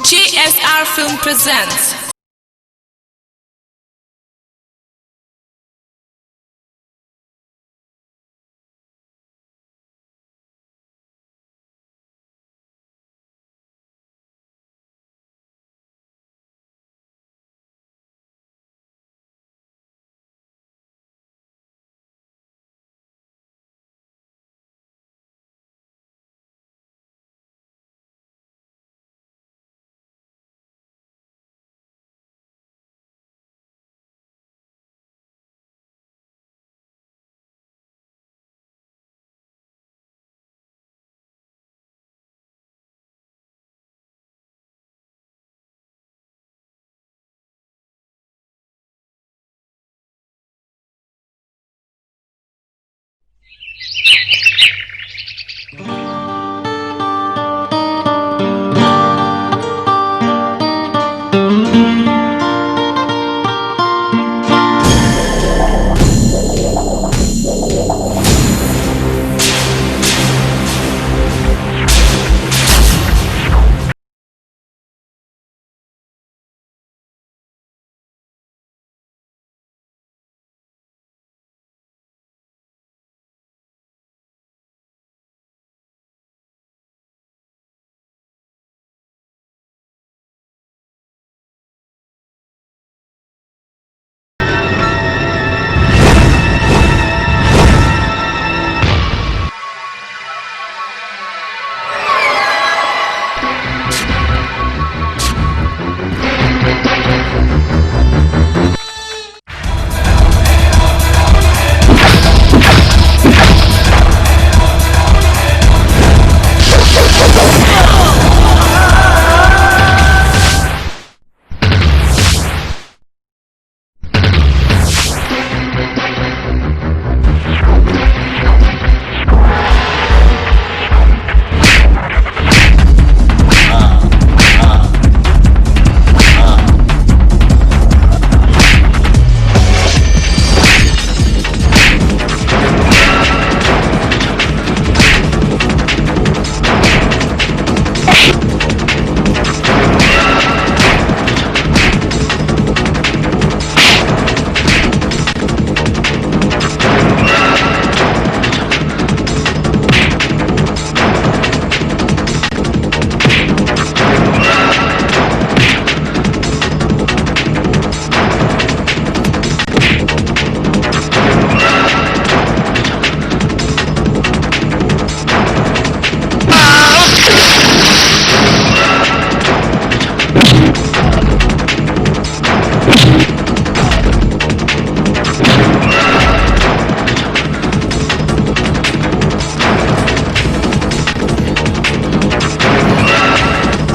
JSR Film presents.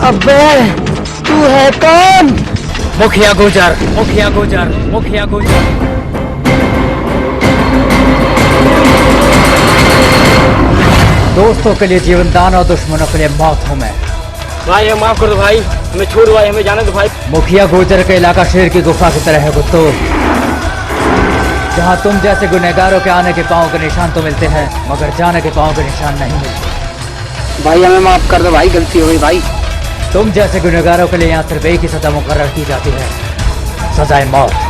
अबे तू है कौन? मुखिया गुजर, मुखिया गुजर, मुखिया गुजर। दोस्तों के लिए जीवन दान और दुश्मनों के लिए मौत हूं मैं। भाई हमें माफ कर दो भाई, हमें छोड़ दो भाई, हमें जाने दो भाई। मुखिया गुजर का इलाका शेर की गुफा की तरह है कुत्तो, जहां तुम जैसे गुनहगारों के आने के पांव के निशान तो मिलते हैं मगर जाने के पांव के निशान नहीं मिलते। भाई हमें माफ कर दो भाई, गलती हो गई भाई। तुम जैसे गुनहगारों के लिए यहाँ सिर्फ एक ही सजा मुकर्रर की जाती है, सजाए मौत।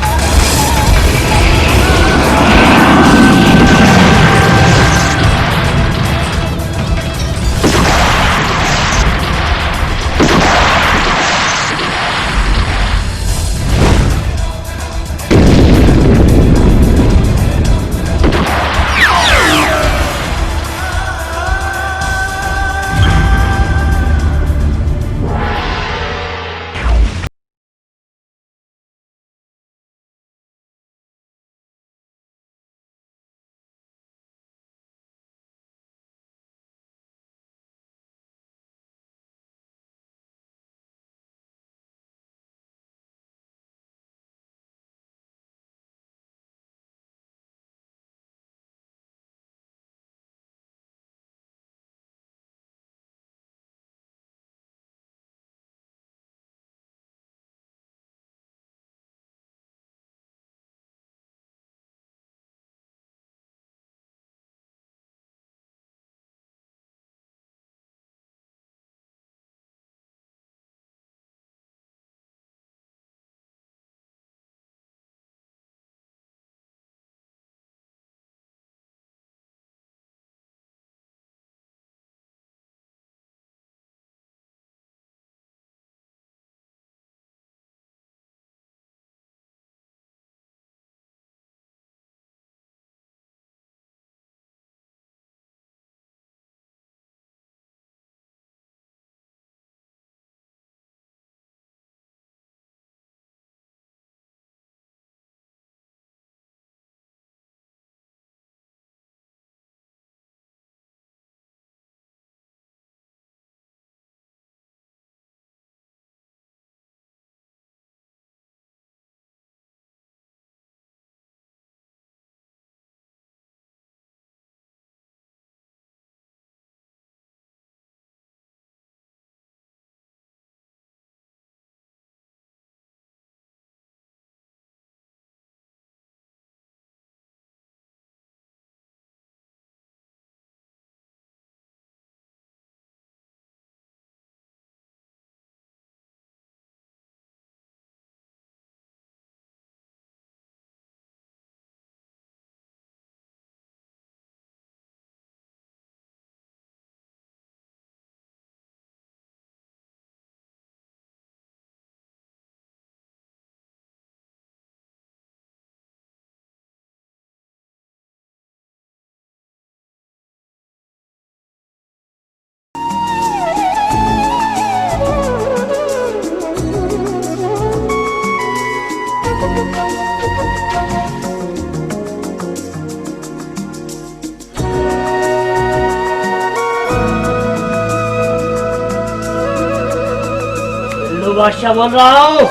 गुल्लू बादशाह बोल रहा हूँ।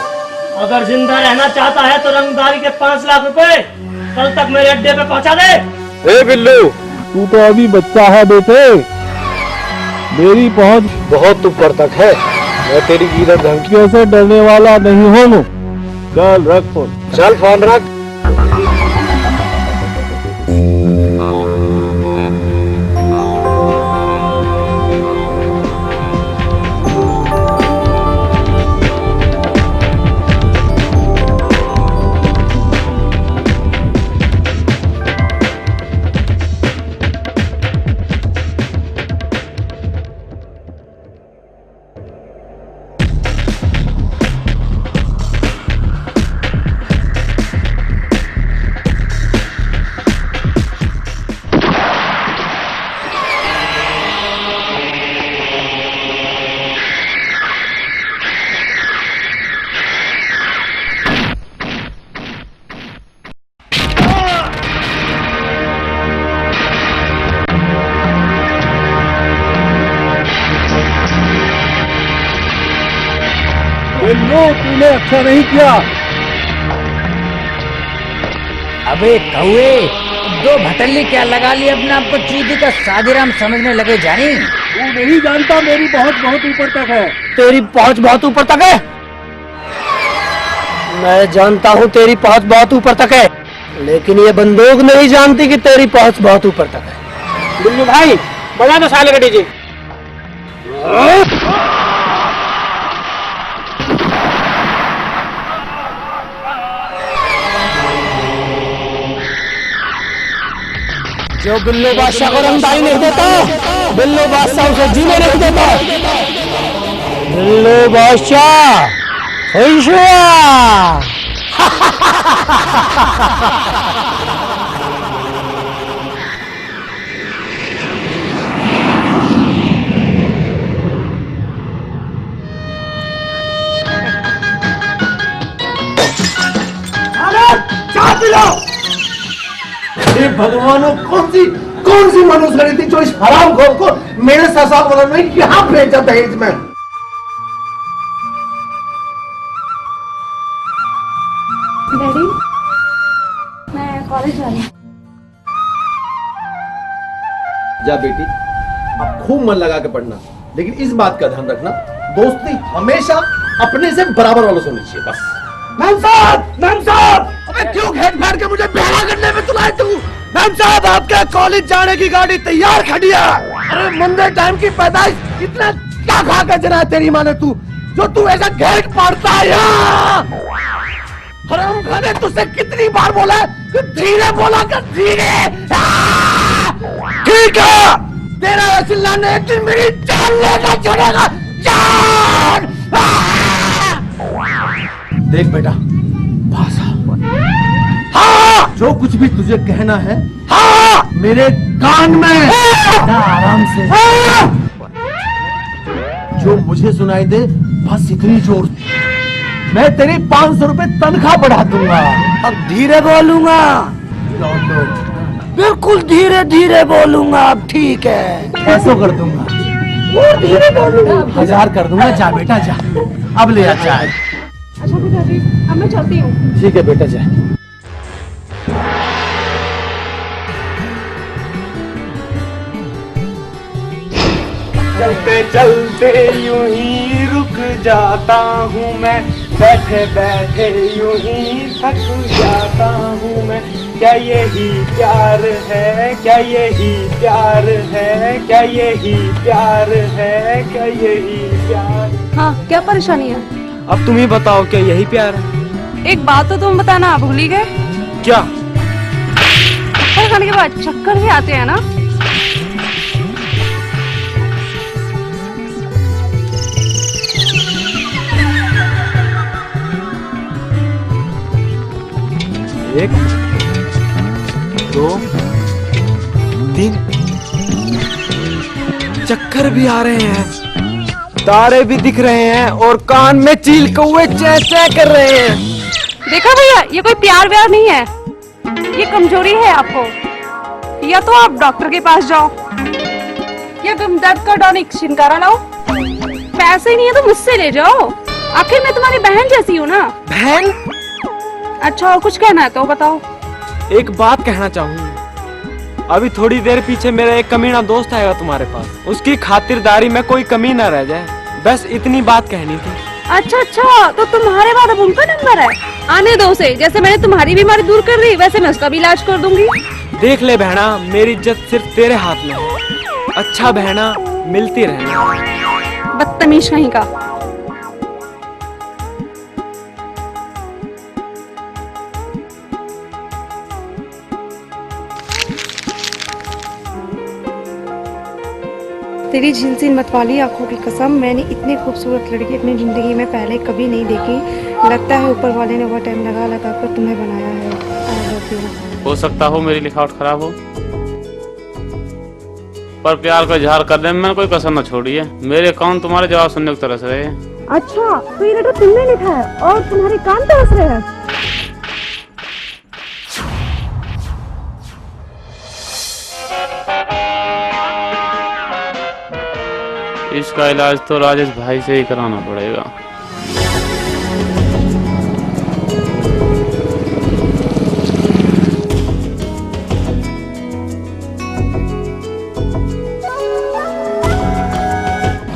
अगर जिंदा रहना चाहता है तो रंगदारी के 5 लाख रुपए कल तक मेरे अड्डे पे पहुंचा दे। ए बिल्लू, तू तो अभी बच्चा है बेटे, मेरी पहुंच बहुत ऊपर तक है। मैं तेरी गिरफ्त धमकियों से डरने वाला नहीं हूँ। चल रख फोन। चल फोन रख। बिल्लू, तूने अच्छा नहीं किया। अबे कौए, 2 भटल्ली क्या लगा ली अपने आप को चीटी का सादिराम समझने लगे जानी। तू नहीं जानता मेरी पहुंच बहुत ऊपर तक है। तेरी पहुंच बहुत ऊपर तक है। मैं जानता हूँ तेरी पहुंच बहुत ऊपर तक है, लेकिन ये बंदूक नहीं जानती कि तेरी पहुंच बहुत ऊपर तक है। बिल्लू भाई बजा दो साले का डीजे। जो बिल्लू बादशाह को रंगदारी नहीं देता, बिल्लू बादशाह उसे जीने नहीं देता। बिल्लू बादशाह खुश हुआ। चाय पिलो। हे भगवानों, कौन सी मनुष्य थी जो इस हरामखोर को मेरे साथ में यहाँ भेजा दहेज में। डैडी, मैं कॉलेज जा रही हूँ। जा बेटी, अब खूब मन लगा के पढ़ना, लेकिन इस बात का ध्यान रखना, दोस्ती हमेशा अपने से बराबर वालों से होनी चाहिए। बस। मैम साहब, अबे क्यों घेर फाड़ के मुझे बेड़ा करने में तुलाए तू? मैम साहब, आपके कॉलेज जाने की गाड़ी तैयार खड़ी है। अरे मंदे टाइम की पैदाइश, इतना क्या खा के जना है तेरी माँ ने तू, जो तू ऐसा घेर फाड़ता है यहाँ? हराम खाने, तुझसे कितनी बार बोला है कि धीरे बोला कर, धीरे। ठीक है, तेरा चिल्लाने एक दिन मेरी जान लेगा, छोड़ेगा जान। देख बेटा, पास आ। हाँ, जो कुछ भी तुझे कहना है, हाँ, मेरे कान में आराम से। जो मुझे सुनाई दे बस इतनी जोर। मैं तेरी 500 रुपए तनख्वाह बढ़ा दूंगा। अब धीरे बोलूंगा, बिल्कुल धीरे धीरे बोलूंगा। अब ठीक है, ऐसा कर दूंगा, और धीरे बोलूंगा। 1000 कर दूंगा। जा बेटा जा, अब ले आ चाय। अच्छा पिताजी, अब मैं चलती हूँ। ठीक है बेटा, जा। चलते चलते यूं ही रुक जाता हूँ मैं, बैठे बैठे यूं ही थक जाता हूँ मैं। क्या यही प्यार है, क्या यही प्यार है, क्या यही प्यार है, क्या यही प्यार। हाँ, क्या परेशानी है? अब तुम ही बताओ, क्या यही प्यार है? एक बात तो तुम बताना, भूल ही गए? क्या? चक्कर खाने के बाद चक्कर भी आते हैं ना? एक, दो, तीन, चक्कर भी आ रहे हैं, तारे भी दिख रहे हैं, और कान में चील कौवे चैं चैं कर रहे हैं। देखा भैया, ये कोई प्यार व्यार नहीं है, ये कमजोरी है आपको। या तो आप डॉक्टर के पास जाओ, या तुम दर्द का टॉनिक छिनकारा लाओ। पैसे ही नहीं है तो मुझसे ले जाओ। आखिर मैं तुम्हारी बहन जैसी हूँ ना। बहन, अच्छा और कुछ कहना है तो बताओ। एक बात कहना चाहूँ, अभी थोड़ी देर पीछे मेरा एक कमीना दोस्त आएगा तुम्हारे पास, उसकी खातिरदारी में कोई कमी ना रह जाए, बस इतनी बात कहनी थी। अच्छा तो तुम्हारे बाद अब उनका नंबर है। आने दो उसे, जैसे मैंने तुम्हारी बीमारी दूर कर दी वैसे मैं उसका भी इलाज कर दूंगी। देख ले बहना, मेरी इज्जत सिर्फ तेरे हाथ में है। अच्छा बहना, मिलती रहना। बदतमीज कहीं का। तेरी झिलझिल मतवाली आंखों की कसम, मैंने इतनी खूबसूरत लड़की अपनी जिंदगी में पहले कभी नहीं देखी। लगता है ऊपर वाले ने वो टाइम लगा लगा कर तुम्हें बनाया है। I love you। हो सकता हो मेरी लिखावट खराब हो, पर प्यार का इजहार करने में मैंने कोई कसर न छोड़ी है। मेरे कान तुम्हारे जवाब सुनने को तरस रहे हैं। अच्छा तो ये लेटर तुमने लिखा है और तुम्हारे कान तरस रहे हैं। इसका इलाज तो राजेश भाई से ही कराना पड़ेगा।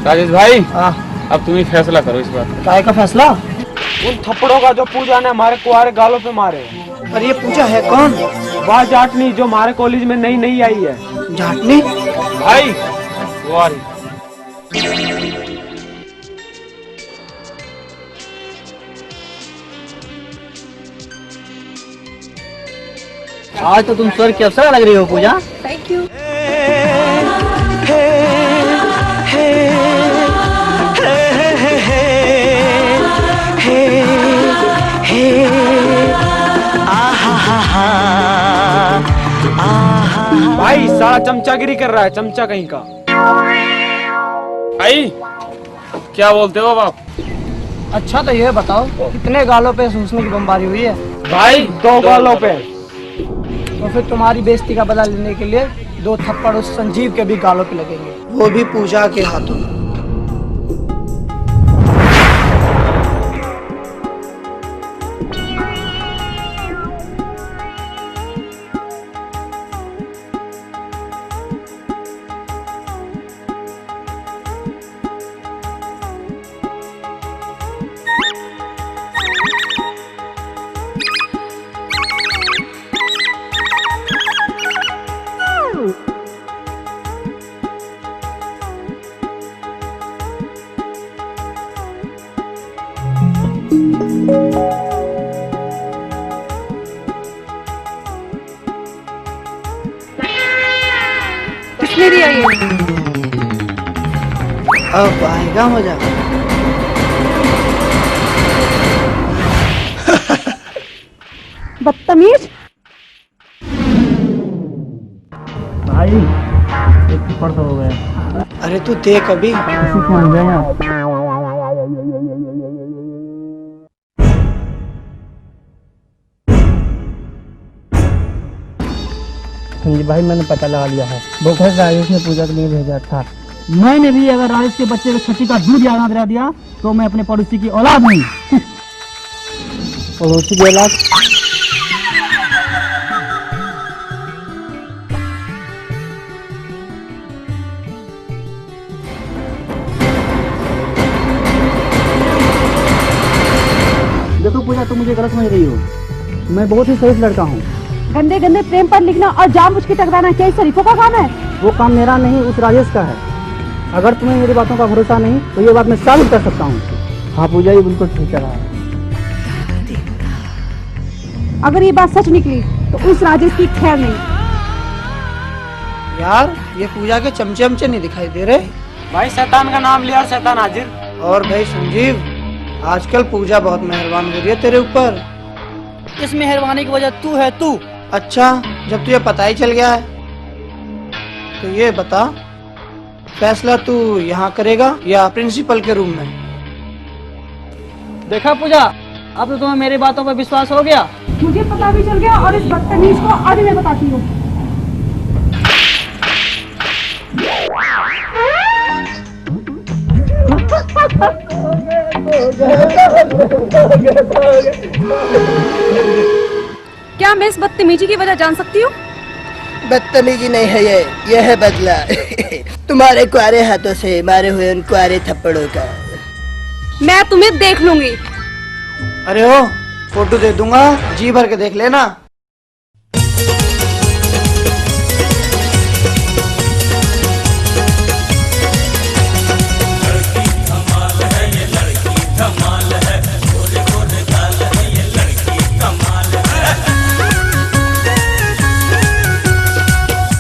राजेश भाई, अब तुम ही फैसला करो इस बात। काय का फैसला? उन थप्पड़ों का जो पूजा ने हमारे कुआरे गालों पे मारे। पर ये पूजा है कौन? वह जाटनी जो हमारे कॉलेज में नई नई आई है। जाटनी? भाई वो आ रही। आज तो तुम स्वर्ग की अप्सरा लग रही हो पूजा। Thank you. भाई सारा चमचागिरी कर रहा है, चमचा कहीं का। भाई क्या बोलते हो बाप? अच्छा तो ये बताओ कितने गालों पे सूसने की बमबारी हुई है? भाई 2 गालों पे। तो फिर तुम्हारी बेइज्जती का बदला लेने के लिए 2 थप्पड़ उस संजीव के भी गालों पे लगेंगे, वो भी पूजा के हाथों। किसने दिया ये? अब आएगा मजा। बदतमीज। भाई एक थप्पड़ तो हो गया। अरे तू देख अभी। संजीव भाई मैंने पता लगा लिया है, वो घर राजेश ने पूजा के लिए भेजा था। मैंने भी अगर राजेश के बच्चे को छठी का दूध याद दिला दिया तो मैं अपने पड़ोसी की औलाद नहीं। पड़ोसी की औलाद? देखो पूजा, तुम मुझे गलत समझ रही हो, मैं बहुत ही सही लड़का हूँ। गंदे गंदे प्रेम पर लिखना और जानबूझ के टकराना क्या शरीफों का काम है? वो काम मेरा नहीं, उस राजेश का है। अगर तुम्हें मेरी बातों का भरोसा नहीं तो ये बात मैं साबित कर सकता हूँ। हाँ पूजा, ये बिल्कुल ठीक है। अगर ये बात सच निकली तो उस राजेश की खैर नहीं। यार ये पूजा के चमचे हमचे नहीं दिखाई दे रहे। भाई शैतान का नाम लिया और शैतान हाजिर। और भाई संजीव, आजकल पूजा बहुत मेहरबान हो रही है तेरे ऊपर। इस मेहरबानी की वजह तू है, तू। अच्छा, जब तुझे पता ही चल गया है तो ये बता, फैसला तू यहाँ करेगा या प्रिंसिपल के रूम में? देखा पूजा, अब तो तुम्हें मेरी बातों पर विश्वास हो गया। मुझे पता भी चल गया और इस बदतमीज को आज मैं बताती हूँ। क्या मैं इस बदतमीजी की वजह जान सकती हूँ? बदतमीजी नहीं है ये है बदला तुम्हारे कुआरे हाथों से मारे हुए उन कुआरे थप्पड़ों का। मैं तुम्हें देख लूंगी। अरे ओ फोटो दे दूंगा, जी भर के देख लेना।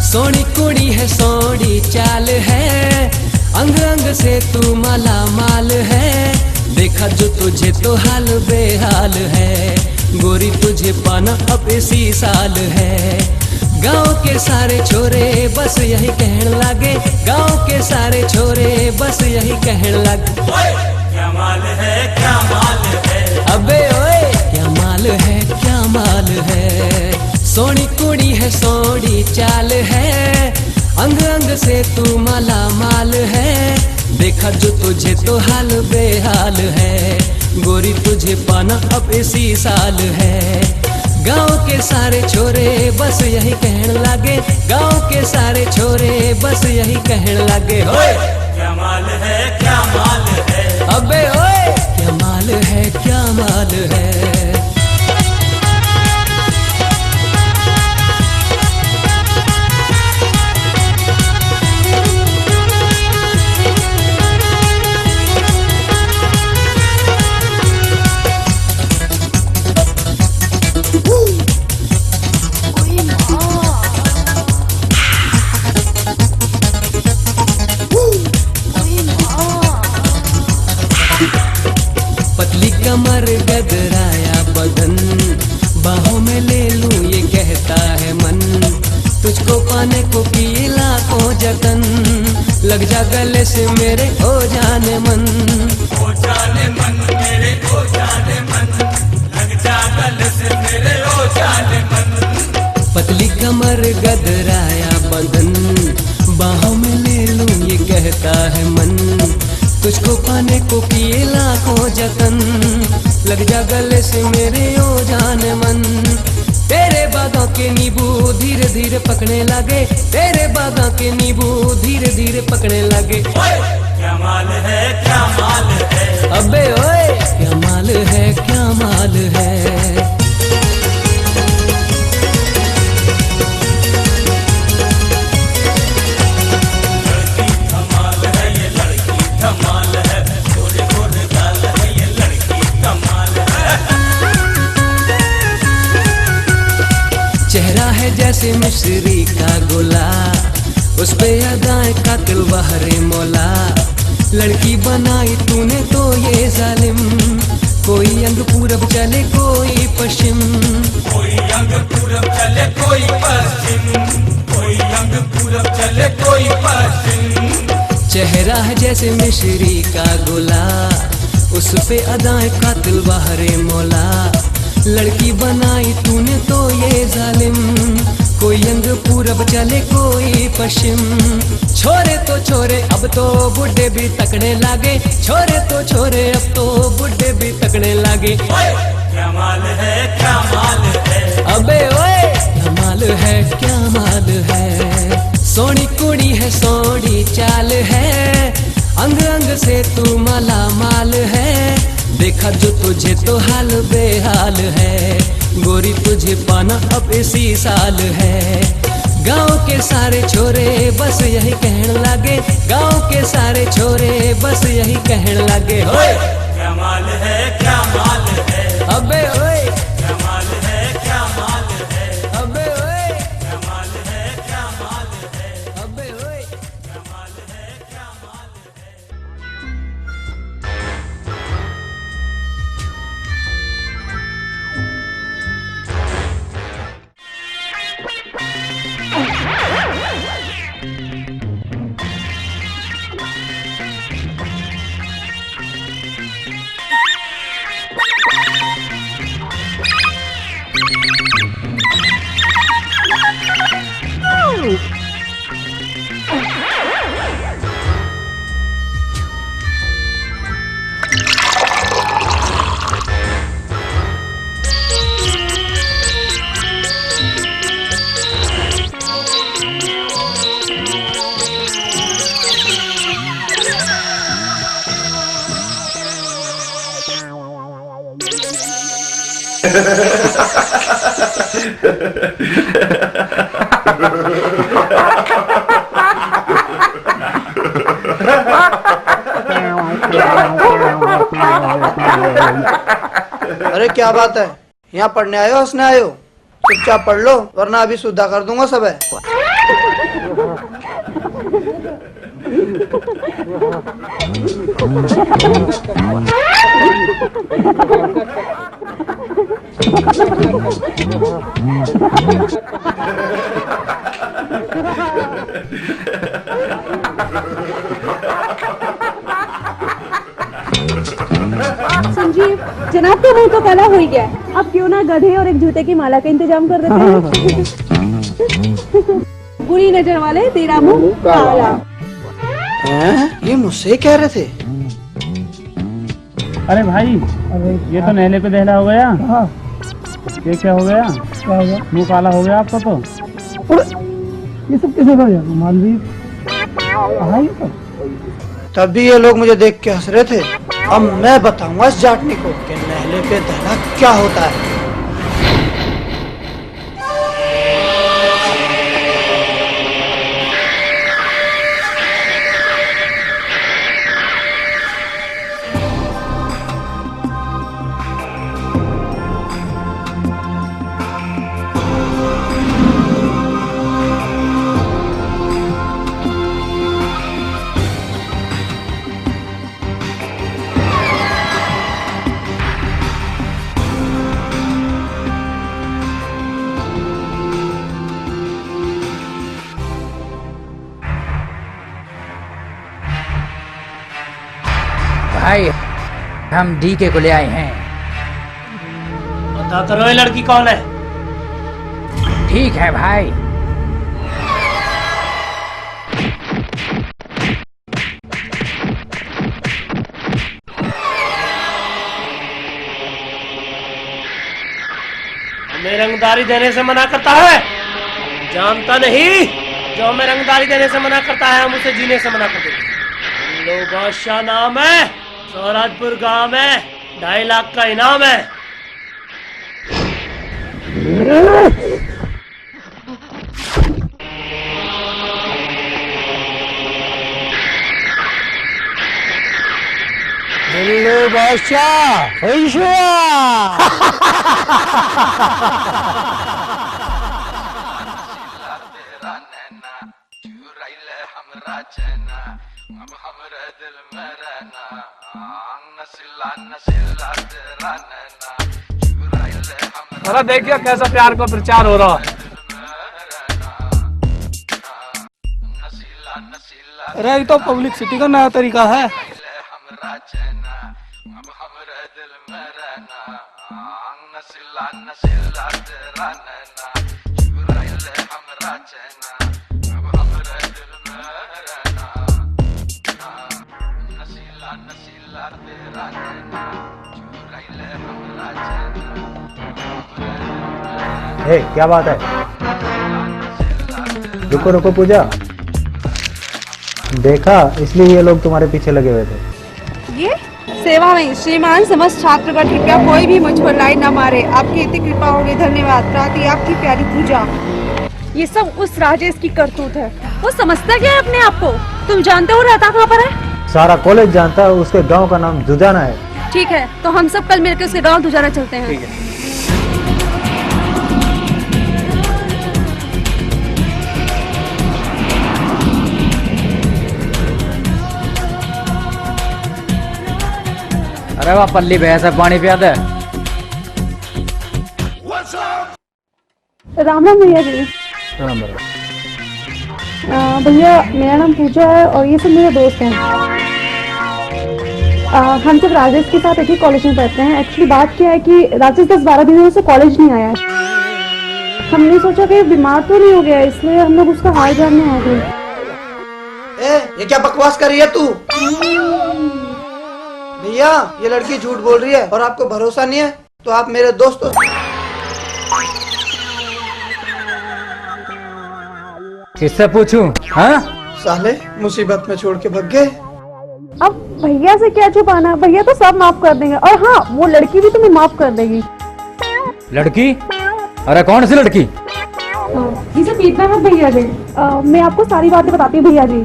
सोनी कुड़ी है सोनी चाल है, अंग अंग से तू माला माल है। देखा जो तुझे तो हाल बेहाल है, गोरी तुझे पाना अब इसी साल है। गांव के सारे छोरे बस यही कहने लगे, गांव के सारे छोरे बस यही कहने लगे, क्या माल है क्या माल है। अबे ओए क्या माल है क्या माल है। सोनी कुड़ी है सोनी चाल है, अंग अंग से तू माला माल है। देखा जो तुझे तो हाल बेहाल है, गोरी तुझे पाना अब इसी साल है। गांव के सारे छोरे बस यही कहने लगे, गांव के सारे छोरे बस यही कहने लगे, ओए क्या माल है क्या माल है। अबे ओए क्या माल है क्या माल है। पतली कमर गदराया बदन, बाहों में ले लूं ये कहता है मन। तुझको पाने को किए लाखों जतन, लग जा गले से मेरे हो जाने मन। हो जाने मन मेरे हो जाने मन, लग जा गले से मेरे हो जाने मन। पतली कमर गदराया बदन, बाहों में ले लूं ये कहता है मन। तुझको पाने को किए लाखों जतन, लग जा गले से मेरे ओ जाने मन। तेरे बागों के नींबू धीरे धीरे पकने लगे, तेरे बागों के नींबू धीरे धीरे पकने लगे, ओए क्या माल है क्या माल है। अबे ओए क्या माल है क्या माल है। चेहरा है जैसे मिश्री का गोला, उस पे अदाएं कातिल बहरे मौला। लड़की बनाई तूने तो ये जालिम, कोई अंग पूरब चले कोई पश्चिम, कोई अंग पूरब चले कोई पश्चिम, कोई अंग पूरब चले कोई पश्चिम। चेहरा है जैसे मिश्री का गोला, उस पे अदाएं कातिल बहरे मौला। लड़की बनाई तूने तो ये जालिम, कोई अंग पूरब चले कोई पश्चिम। छोरे तो छोरे अब तो बुढ़े भी तकने लागे, छोरे तो छोरे अब तो बुढ़े भी तकने लागे, ओए क्या माल है क्या माल है। अबे ओए क्या माल है क्या माल है। सोनी कुड़ी है सोनी चाल है, अंग अंग से तू माला माल है। देखा जो तुझे तो हाल बेहाल है, गोरी तुझे पाना अब इसी साल है। गांव के सारे छोरे बस यही कहने लगे, गांव के सारे छोरे बस यही कहने लगे, ओए क्या माल है क्या माल है। अबे ओए क्या माल है क्या माल है। अबे ओए क्या माल है क्या माल है। अबे ओए क्या माल है क्या माल है। अरे क्या बात है, यहाँ पढ़ने आए हो हंसने आए हो? चुपचाप पढ़ लो वरना अभी सुधा कर दूंगा सब है। संजीव, जनाब का मुंह तो काला हो ही गया है। अब क्यों ना गधे और एक जूते की माला का इंतजाम कर देते हैं। बुरी नजर वाले तेरा मुंह काला। ये मुझसे कह रहे थे? अरे भाई, ये तो नहले पे दहला हो गया। ये क्या हो गया? क्या हो गया? मुंह काला हो गया आपका तो। ये सब कैसे हो गया? मालवी तब भी ये लोग मुझे देख के हंस रहे थे। अब मैं बताऊंगा इस जाटनी को कि नहले पे दहला क्या होता है। भाई, हम डीके को ले आए हैं। बता करो ये लड़की कौन है? ठीक है भाई। हमें रंगदारी देने से मना करता है? जानता नहीं, जो हमें रंगदारी देने से मना करता है हम उसे जीने से मना कर देते। लो बादशाह नाम है, सौराजपुर गांव में 2.5 लाख का इनाम है। बादशाह अरे देखिए कैसा प्यार का प्रचार हो रहा है। अरे ये तो पब्लिसिटी का नया तरीका है। क्या बात है? रुको रुको पूजा, देखा इसलिए ये लोग तुम्हारे पीछे लगे हुए थे। ये सेवा में श्रीमान समस्त छात्र का कृपया कोई भी मुझ पर लाइन न मारे। आपकी इतनी कृपा होगी, धन्यवाद। प्राति आपकी प्यारी पूजा। ये सब उस राजेश की करतूत है। वो समझता क्या है अपने आप को? तुम जानते हो रहता कहाँ पर है? सारा कॉलेज जानता है, उसके गांव का नाम दुजाना है। ठीक है, तो हम सब कल मिलकर उसके गाँव दुजाना चलते हैं। ठीक है। अरे वाह, पल्ली भैंस है, पानी पिया दे। राम राम भैया जी। राम राम। भैया मेरा नाम पूजा है और ये सब मेरे दोस्त हैं। हम सब राजेश के साथ एक ही कॉलेज में पढ़ते हैं। एक्चुअली बात क्या है कि राजेश 10-12 दिनों से कॉलेज नहीं आया है। हमने सोचा कि बीमार तो नहीं हो गया, इसलिए हम लोग उसका हाल जानने आ गए। ये क्या बकवास कर रही है तू? भैया ये लड़की झूठ बोल रही है और आपको भरोसा नहीं है तो आप मेरे दोस्त हो। किससे पूछूं? हाँ? साले मुसीबत में छोड़ के भाग गए। अब भैया से क्या छुपाना, भैया तो सब माफ कर देंगे। और हाँ, वो लड़की भी तुम्हें माफ कर देगी। लड़की? अरे कौन सी लड़की? इसे पीटना मत भैया जी। मैं आपको सारी बातें बताती हूँ भैया जी।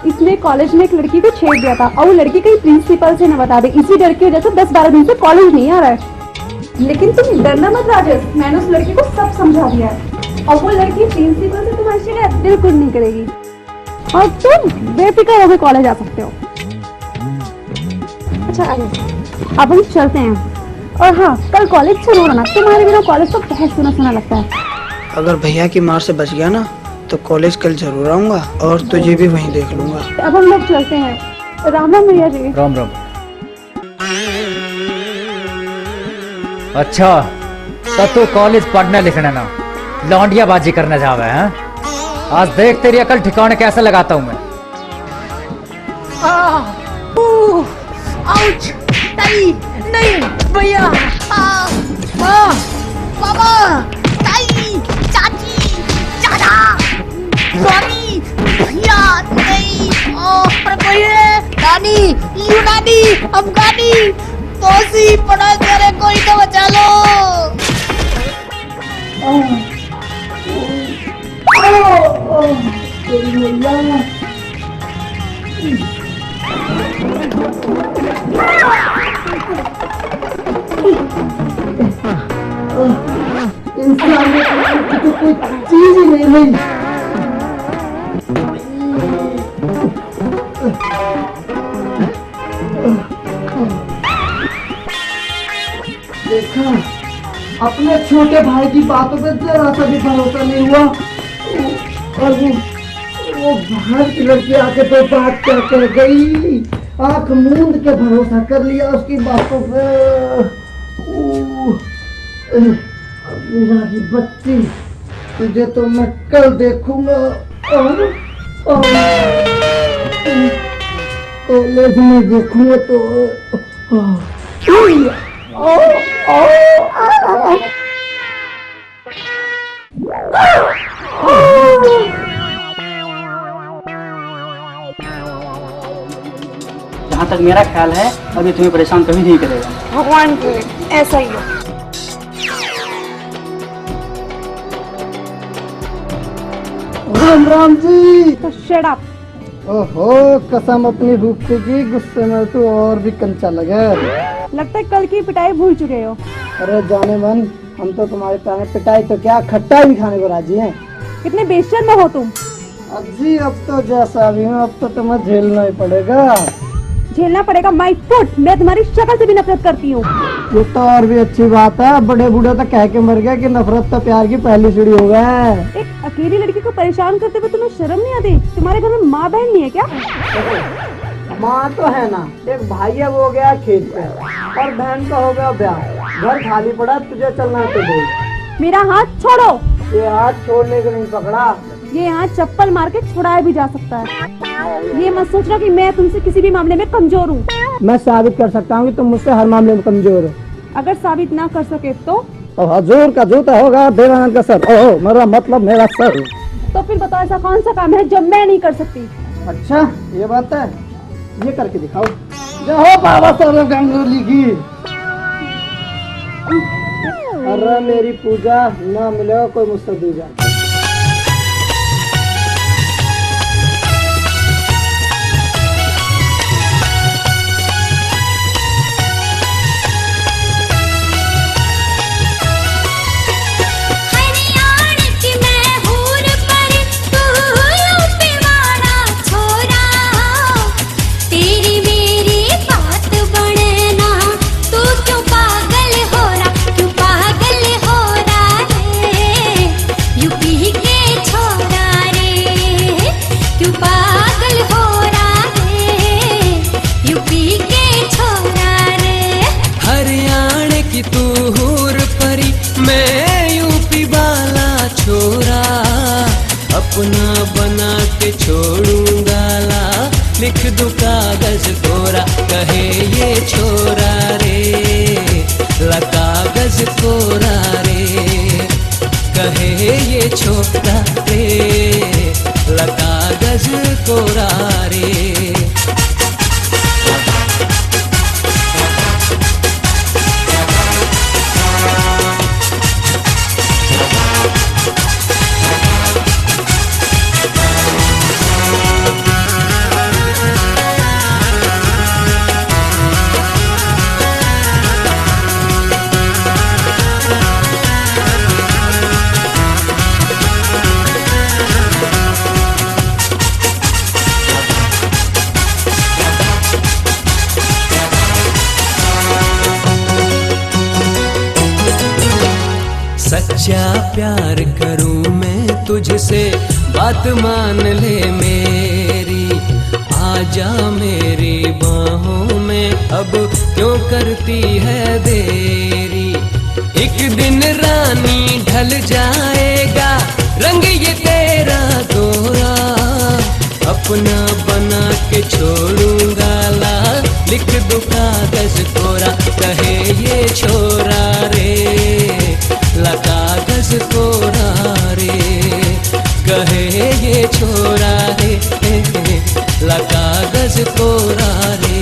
इसने कॉलेज में एक लड़की को छेड़ दिया था और वो लड़की कहीं प्रिंसिपल से न बता दे, इसी डर की वजह से 10-12 दिन से कॉलेज नहीं आ रहा है। लेकिन तुम डरना मत राजेश, मैंने उस लड़की को सब समझा दिया है और वो लड़की प्रिंसिपल से तुम्हारी शिकायत बिल्कुल नहीं करेगी और तुम बेफिक्र होकर कॉलेज आ सकते हो। अच्छा अब हम चलते हैं। और हाँ, कल कॉलेज जरूर आना, तुम्हारे बिना कॉलेज तो बहुत सुना सुना लगता है। अगर भैया की मार से बच गया ना तो कॉलेज कल जरूर आऊंगा और तुझे भी वहीं देख लूंगा। अब हम लोग चलते हैं। राम राम भैया जी। राम राम। अच्छा तो तू कॉलेज पढ़ने लिखने ना लौंडिया बाजी करने जावे हैं? आज देख तेरी अकल ठिकाने कैसे लगाता हूँ मैं। आउच! नहीं भैया, पापा, ताई, चाची, चाचा, नानी, भैया, नहीं, अरे भैया, नानी, यूनानी, अफगानी, तोसी पढ़ा करे कोई तो बचा लो। इंसान में तो कोई चीज ही नहीं रही। देखा, अपने छोटे भाई की बातों पे जरा सा भी भरोसा नहीं हुआ और वो बाहर की लड़की आके तो बात क्या कर गई, आंख मूंद के भरोसा कर लिया उसकी बातों पे। मेरी बच्ची, तुझे तो मैं कल देखूंगा और कॉलेज में देखूंगा तो जहाँ तक मेरा ख्याल है अभी तुम्हें परेशान कभी नहीं करेगा। भगवान करे ऐसा ही हो। राम राम जी। तो शट अप। ओहो, कसम अपनी रूपसी की, गुस्से में तू और भी कंचा लगे। लगता है कल की पिटाई भूल चुके हो। अरे जाने मन, हम तो तुम्हारे पैर पिटाई तो क्या खट्टा भी खाने को राजी हैं। कितने बेशर्म हो तुम। जी अब तो जैसा भी हूँ, अब तो तुम्हें झेलना ही पड़ेगा। झेलना पड़ेगा माय फुट, मैं तुम्हारी शक्ल से भी नफरत करती हूँ। ये तो और भी अच्छी बात है, बड़े बूढ़े तो कह के मर गया कि नफरत तो प्यार की पहली सीढ़ी हो गया। एक अकेली लड़की को परेशान करते हुए तुम्हें शर्म नहीं आती? तुम्हारे घर में माँ बहन नहीं है क्या? माँ तो है ना, एक भाई है वो गया खेत पे और बहन का हो गया ब्याह, घर खाली पड़ा, तुझे चलना है तो बोल। मेरा हाथ छोड़ो। ये हाथ छोड़ने को नहीं पकड़ा, ये हाथ चप्पल मार के छुड़ाया भी जा सकता है। ये मत सोचना कि मैं तुमसे किसी भी मामले में कमजोर हूँ। मैं साबित कर सकता हूँ कि तुम मुझसे हर मामले में कमजोर हो। अगर साबित ना कर सके तो हजूर का जूता होगा देवानंद का सर। ओहो, मेरा मतलब मेरा सर। तो फिर बताओ ऐसा कौन सा काम है जो मैं नहीं कर सकती? अच्छा ये बात है, ये करके दिखाओ। जय हो बाबा साहब गंगोली की। अरे मेरी पूजा ना मिलेगा कोई मुझसे दूजा। अपना बना के छोड़ूंगा ला, लिख दूं कागज कोरा, कहे ये छोरा रे, ला कागज कोरा रे, कहे ये छोरा रे, ला कागज कोरा रे। सच्चा प्यार करूं मैं तुझसे, बात मान ले मेरी, आजा मेरी बाहों में, अब क्यों करती है देरी। एक दिन रानी ढल जाएगा रंग ये तेरा गोरा, अपना बना के छोड़ूंगा ला, लिख दूं कागज कोरा, कहे ये छोरा रे, ला कागज कोरा रे, कहे ये छोरा रे, ला कागज कोरा रे।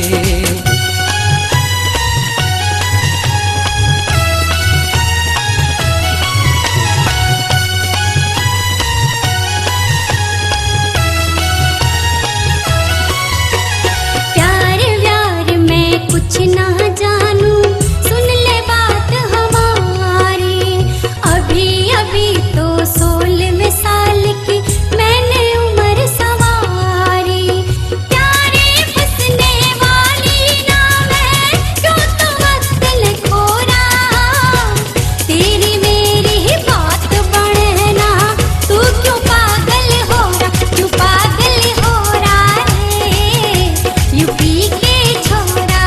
कुछ ना जानू सुन ले बात हमारी, अभी अभी तो 16 साल की मैंने उम्र सवारी, प्यारे फसने वाली ना मैं, क्यों तो वक्त खोरा, तेरी मेरी ही बात बढ़ना, तू क्यों पागल हो रहा, क्यों पागल हो रहा है, यूपी के छोरा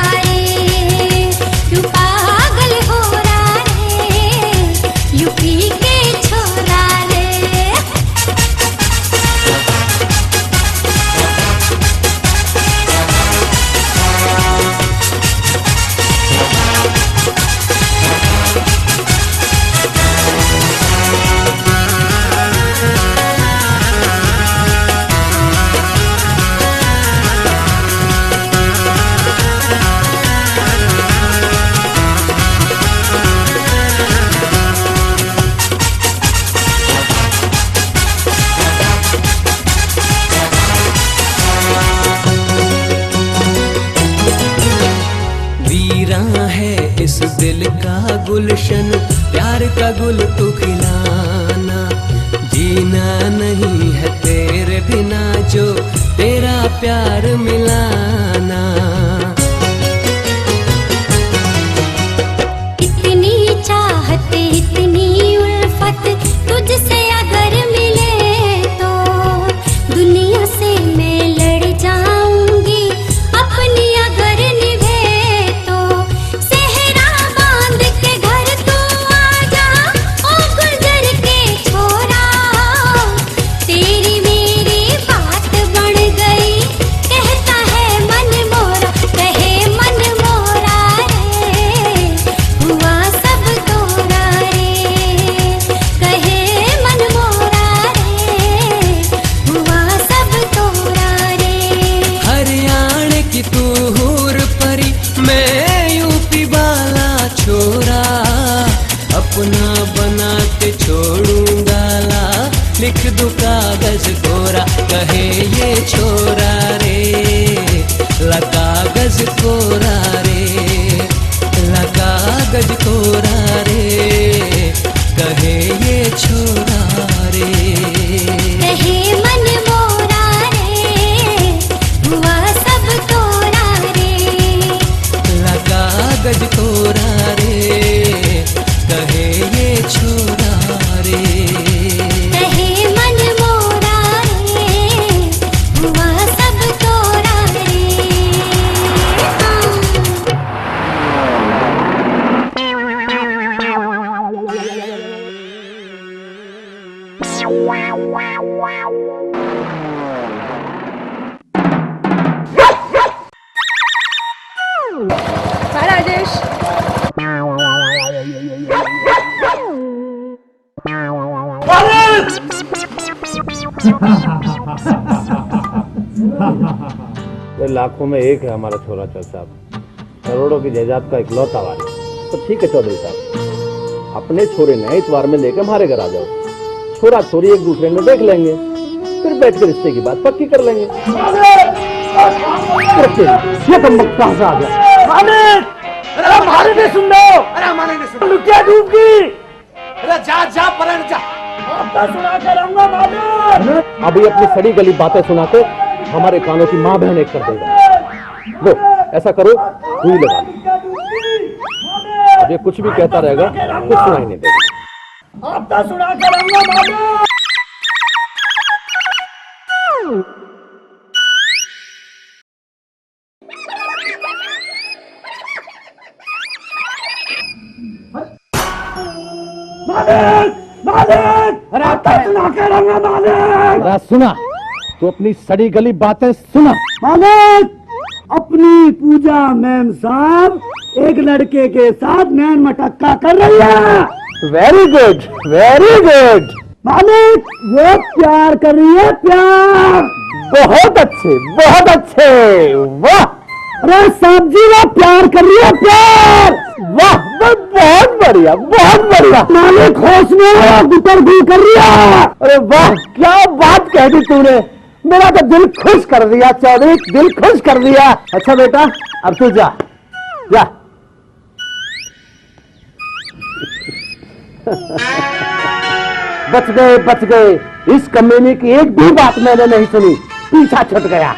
इस दिल का गुलशन, प्यार का गुल तू खिलाना, जीना नहीं है तेरे बिना, जो तेरा प्यार मिलाना। इतनी चाहत इतनी उल्फत तुझसे अगर मिले तो, दुनिया से मैं लड़ जाऊंगी अपनी अगर निभे तो, सेहरा बांध के घर तू आजा ओ गुजर के छोरा, तेरी मेरी बात बन गई, कहता है मन मोरा, कहे मन मोरा रे, हुआ सब तोरा रे, कहे मन मोरा रे, हुआ सब तोरा रे। हरियाणा की तू हूर परी, मैं यूपी वाला छोरा, अपना बना के छोड़ूंगा ला, लिख दूं कागज कोरा, कहे ये छोरा रे, ला कागज कोरा रे, ला कागज कोरा रे, कहे ये छोरा रे, कहे मन मोरा रे, हुआ सब तोरा रे, ला कागज कोरा रे, कहे ये छोरा रे, कहे मन मोरा रे, हुआ सब तोरा रे। हाय राजेश। ये लाखों में एक है हमारा छोरा चल साहब, करोड़ों की जायदाद का इकलौता वारिस। तो ठीक है चौधरी साहब, अपने छोरे ने इतवार में लेकर हमारे घर आ जाओ, छोरा छोरी एक दूसरे में देख लेंगे, फिर बैठ कर रिश्ते की बात पक्की कर लेंगे। ये कमबख्त कहां से आ गया? अरे हमारे ने सुन लो, अरे हमारे ने सुन लो, क्या डूब गई? अरे जा जा परण जा, सुना के रहूंगा मालिक। अभी अपनी सड़ी गली बातें सुना के हमारे कानों की माँ बहन एक कर देगा। वो ऐसा करो, हुई लगा लो, अब ये कुछ भी कहता रहेगा कुछ सुनाई नहीं देगा। आपका सुना करूंगा मालिक। मालिक मालिक, अरे आपका सुना करूंगा मालिक। अरे सुना, तो अपनी सड़ी गली बातें सुना। मालिक, अपनी पूजा मैम साहब एक लड़के के साथ नैन मटक्का कर रही है। Very good, very good. मालिक, वो प्यार कर रही है, प्यार। बहुत अच्छे, बहुत अच्छे, वाह। अरे साहब जी, वो प्यार कर रही है, प्यार। वाह, बहुत बढ़िया, बहुत बढ़िया। मालिक होश में गुटर गुल कर रही है। अरे वाह, क्या बात कह दी तूने, मेरा तो दिल खुश कर दिया चौधरी, दिल खुश कर दिया। अच्छा बेटा, अब तू जा जा। बच गए, बच गए। इस कमीने की एक भी बात मैंने नहीं सुनी, पीछा छूट गया।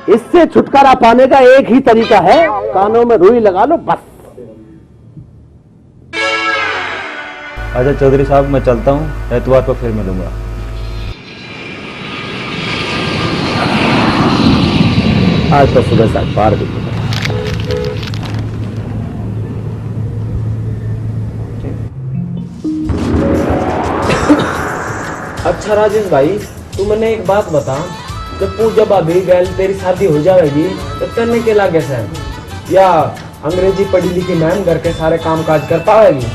इससे छुटकारा पाने का एक ही तरीका है, कानों में रुई लगा लो बस। अच्छा चौधरी साहब, मैं चलता हूँ, एतवार को फिर मिलूंगा। आज तो सुबह से अखबार भी नहीं। अच्छा राजेश भाई, तू मैंने एक बात बता, जब पूजा भाभी गैल तेरी शादी हो जाएगी तो करने के लागे से या अंग्रेजी पढ़ी लिखी मैम घर के सारे काम काज कर पाएगी?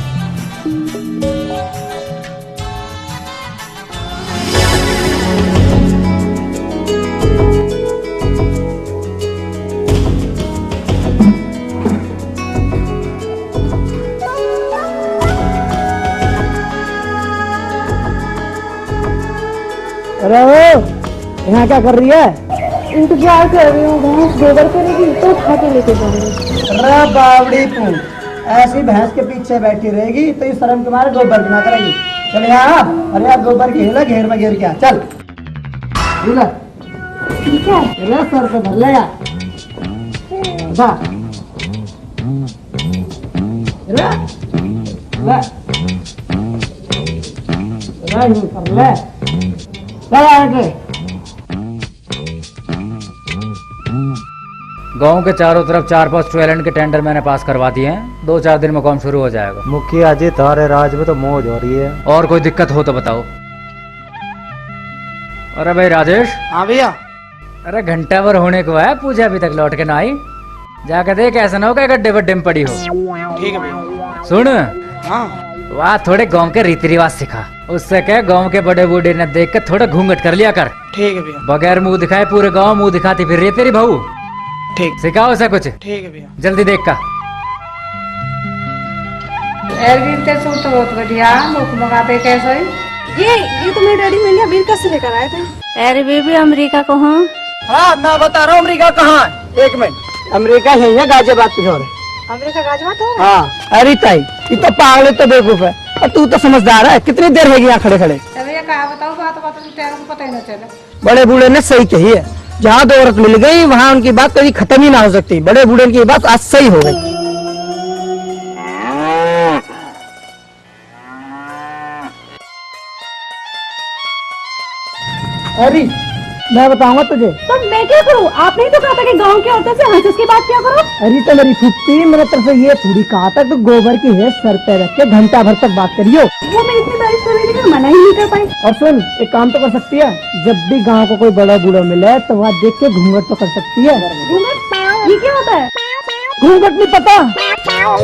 अरे वो यहाँ क्या कर रही है? इंतजार कर रही हूँ, भैंस गोबर करेगी तो उठा के लेके जाऊंगी। अरे बावड़ी तू, ऐसी भैंस के पीछे बैठी रहेगी तो इस शर्म के मारे गोबर ना करेगी। चल यहाँ, अरे यार गोबर की हिला, घेर में घेर क्या, चल हिला। ठीक है, अरे सर पे भर लेगा। जा ले ले ले, कर ले, चल आगे। गांव के चारों तरफ 4-5 टॉयलेट के टेंडर मैंने पास करवा दिए हैं, 2-4 दिन में काम शुरू हो जाएगा। मुखिया जी, तारे राज में तो मौज हो रही है। और कोई दिक्कत हो तो बताओ। अरे भाई राजेश। हाँ भैया। अरे घंटा भर होने को है, पूजा अभी तक लौट के ना आई। जाकर देख, ऐसा ना हो कि गड्ढे वड्ढे में पड़ी हो। ठीक है भैया। सुन, हाँ वाह, थोड़े गांव के रीति रिवाज सिखा। उससे क्या, गांव के बड़े बूढ़े ने देख कर थोड़ा घूंघट कर लिया कर। ठीक है भैया। बगैर मुंह दिखाए पूरे गांव मुंह दिखाती फिर रही है तेरी बहू। ठीक, सिखाओ उसे कुछ। ठीक है भैया। जल्दी देख का। तो बहुत बढ़िया, मुख मंगाते कैसे? ये तो मेरे डैडी मैंने अमेरिका से लेकर आए थे। अरे बेबी, अमेरिका कहाँ? हाँ मैं बता रहा हूँ अमेरिका कहाँ है। एक मिनट, अमेरिका यही है, गाजियाबाद पिछोर है। अमेरिका गाजियाबाद हो? हाँ। अरे ताई, ये तो पागल है, तो बेवकूफ है, और तू तो समझदार है। कितनी देर है यहाँ खड़े खड़े? भैया कहा बताओ, बात को पता ही न चला। बड़े बूढ़े ने सही कही है, जहाँ दो औरत मिल गई वहाँ उनकी बात कभी खत्म ही ना हो सकती। बड़े बूढ़े की बात आज सही हो गई। अरे मैं बताऊंगा तुझे। तो मैं क्या करूँ? आपने ही तो कहा था कि गांव की औरतों से हंस की बात क्या करो। अरे तो मेरी फुप्पी, मेरे तरफ से ये थोड़ी कहा था कि गोबर की है सर पे रख के घंटा भर तक बात करियो। वो मैं इतनी बारिश कर रही थी, मना ही नहीं कर पाई। और सुन, एक काम तो कर सकती है, जब भी गांव को कोई बड़ा बूढ़ा मिले तो वहाँ देख के घूंघट तो कर सकती है। घूंघट? ये क्या होता है? घूंघट नहीं पता?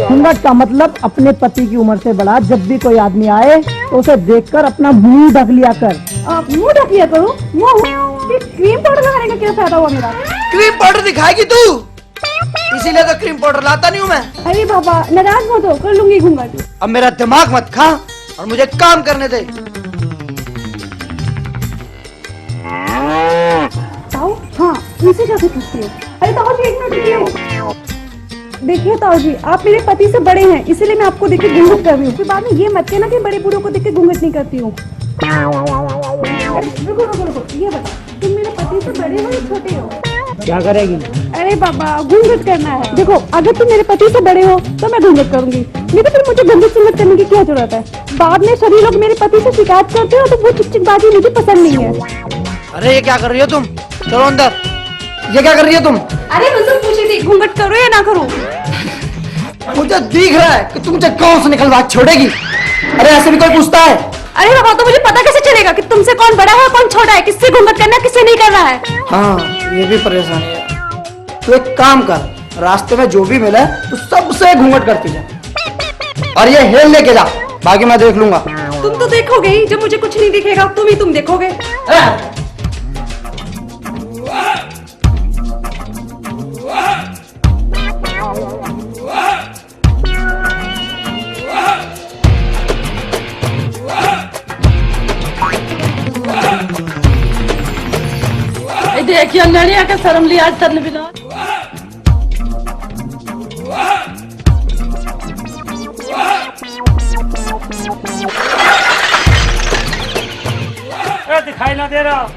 घूंघट का मतलब अपने पति की उम्र से बड़ा जब भी कोई आदमी आए तो उसे देखकर अपना मुंह ढक लिया कर। मुंह ढक लिया करूँ? क्रीम पाउडर लगाने का क्या फायदा हुआ मेरा? क्रीम पाउडर दिखाएगी तू, इसीलिए तो क्रीम पाउडर लाता नहीं हूँ मैं। अरे बाबा, नाराज मत हो, कर लूंगी घूंघट। अब मेरा दिमाग मत खा और मुझे काम करने दे। ताऊ, हाँ इनसे जाके पूछती हूँ। अरे ताऊ जी, एक मिनट रुकिए। देखिए ताऊ जी, आप मेरे पति से बड़े हैं, इसीलिए मैं आपको देख के घूंघट कर रही हूँ। फिर बाद में ये मत कहना कि बड़े बूढ़ों को देख के घूंघट नहीं करती हूँ। रुको रुको रुको, ये बता, तुम मेरे पति से बड़े हो या छोटे हो? क्या करेगी? अरे बाबा, घूंघट करना है। देखो, अगर तुम मेरे पति से बड़े हो तो मैं घूंघट करूंगी, नहीं तो फिर मुझे गंदी सुन्नत करने की क्या जरूरत है? बाद में सभी लोग मेरे पति से शिकायत करते हो तो वो चिकचिकबाजी मुझे पसंद नहीं है। अरे ये क्या कर रही हो तुम? चलो अंदर। ये क्या कर रही हो तुम? अरे मुझसे पूछी थी घूंघट करो या ना करो? मुझे दिख रहा है कि तुम मुझे कौन से निकलवा छोड़ेगी। अरे ऐसे भी कोई पूछता है? अरे बाबा तो मुझे पता कैसे चलेगा कि तुमसे कौन बड़ा है कौन छोटा है, किससे घूंघट करना किससे नहीं करना है? हाँ ये भी परेशानी है। तो एक काम कर, रास्ते में जो भी मिला तो सबसे घूंघट करती जा और ये हेल लेके जा, बाकी मैं देख लूंगा। तुम तो देखोगे ही, जब मुझे कुछ नहीं दिखेगा तुम देखोगे। देखिए लड़िया का शर्म लिया आज तरन बिना। दिखाई ना दे रहा।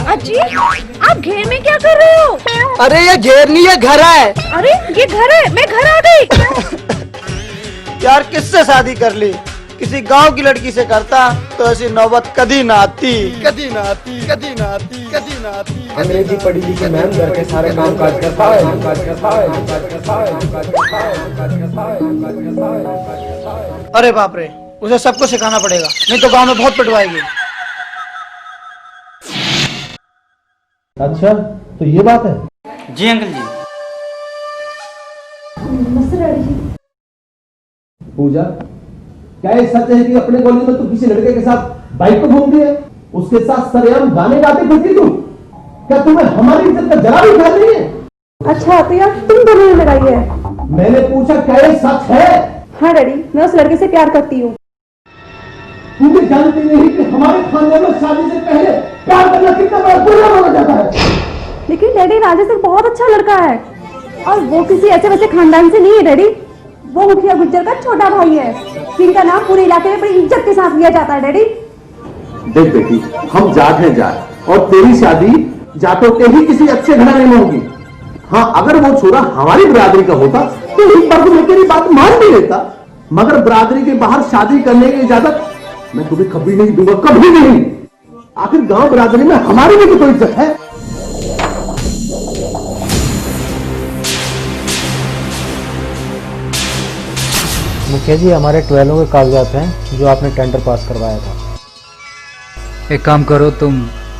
अजी आप घेर में क्या कर रहे हो? अरे ये घेर नहीं है, घर है। अरे ये घर है, मैं घर आ गई। यार किससे शादी कर ली? किसी गांव की लड़की से करता तो ऐसी नौबत कभी ना आती, कभी ना आती, कभी ना आती, कभी ना आती। अंग्रेजी पढ़ी लिखी मैम घर के सारे काम काज करता है। अरे बाप रे, उसे सबको सिखाना पड़ेगा, नहीं तो गांव में बहुत पिटवाएगी। अच्छा तो ये बात है? जी अंकल जी। पूजा, क्या ये सच है कि अपने कॉलेज में तू किसी लड़के के साथ बाइक पर घूमती है, उसके साथ सरेआम गाने गाते फिरती तू? क्या तुम्हें हमारी इज्जत का जरा भी ख्याल नहीं है? अच्छा तो यार तुम दोनों ने लगाई है? मैंने पूछा क्या ये सच है? हाँ डैडी, मैं उस लड़के से प्यार करती हूँ। तू भी जानती नहीं कि हमारे खानदान में शादी से पहले प्यार करना कितना बड़ा गुनाह माना जाता है। लेकिन डैडी राजेश एक बहुत अच्छा लड़का है और वो किसी ऐसे वैसे खानदान से नहीं है डैडी। वो मुखिया गुज्जर का छोटा भाई है जिनका नाम पूरे इलाके में बड़ी इज्जत के साथ लिया जाता है डैडी। देख बेटी, हम जाट हैं जाट, और तेरी शादी जाटों के ही किसी अच्छे घराने में होगी। हाँ अगर वो छोरा हमारी बिरादरी का होता तो एक बार मैं तेरी बात मान भी लेता, मगर बिरादरी के बाहर शादी करने की इजाजत मैं तुम्हें कभी नहीं दूंगा, कभी नहीं। आखिर गांव बिरादरी में हमारी भी तो कोई इज्जत है। मुखिया जी हमारे 12 के कागजात हैं जो आपने टेंडर पास करवाया था। एक काम करो, तुम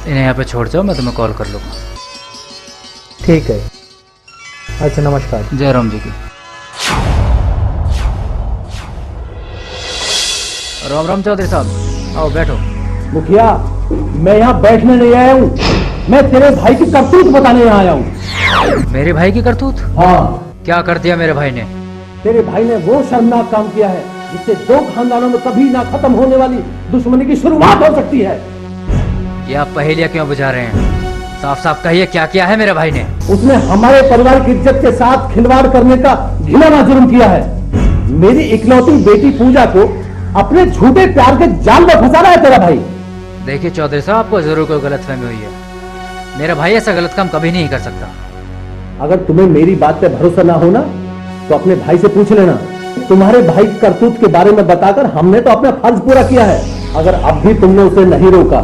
इन्हें यहाँ पे छोड़ जाओ, मैं तुम्हें कॉल कर लूँगा। ठीक है। अच्छा नमस्कार। जय राम जी की। राम राम चौधरी साहब, आओ बैठो। मुखिया, मैं यहाँ बैठने नहीं आया हूँ, मैं तेरे भाई की करतूत बताने यहाँ आया हूँ। मेरे भाई की करतूत? हाँ। क्या कर दिया मेरे भाई ने? तेरे भाई ने वो शर्मनाक काम किया है जिससे दो खानदानों में कभी ना खत्म होने वाली दुश्मनी की शुरुआत हो सकती है। ये आप पहेलियां क्यों बुझा रहे हैं? साफ साफ कहिए क्या किया है मेरे भाई ने? उसने हमारे परिवार की इज्जत के साथ खिलवाड़ करने का घिनौना जुर्म किया है। मेरी इकलौती बेटी पूजा को अपने झूठे प्यार के जाल में फंसा रहा है तेरा भाई। देखिए चौधरी साहब, आपको जरूर कोई गलतफहमी हुई है। मेरा भाई ऐसा गलत काम कभी नहीं कर सकता। अगर तुम्हें मेरी बात पे भरोसा ना हो ना तो अपने भाई से पूछ लेना। तुम्हारे भाई की करतूत के बारे में बताकर हमने तो अपना फर्ज पूरा किया है। अगर अब भी तुमने उसे नहीं रोका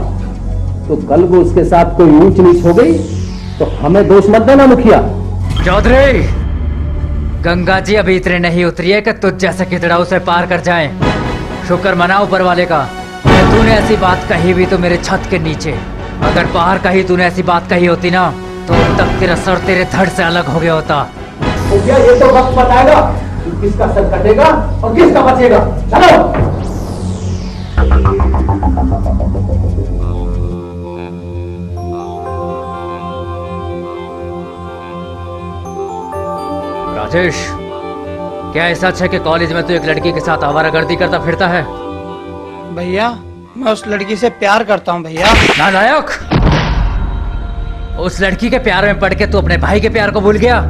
तो कल को उसके साथ कोई ऊंच नीच हो गई तो हमें दोष मत देना मुखिया। चौधरी, गंगा जी अभी इतने नहीं उतरी है कि तुझ जैसे कितड़ा उसे पार कर जाए। शुक्र मना ऊपर वाले का। तूने ऐसी बात कही भी तो मेरे छत के नीचे। अगर बाहर कहीं तूने ऐसी बात कही होती ना तो अब तक तेरा सर तेरे धड़ से अलग हो गया होता। मुखिया, ये तो वक्त बताएगा कि किसका सर कटेगा और किसका बचेगा। चलो। राजेश, क्या ऐसा सच है कि कॉलेज में तू एक लड़की के साथ आवारागर्दी करता फिरता है? भैया, मैं उस लड़की से प्यार करता हूँ भैया। नालायक, उस लड़की के प्यार में पड़ के तू अपने भाई के प्यार को भूल गया,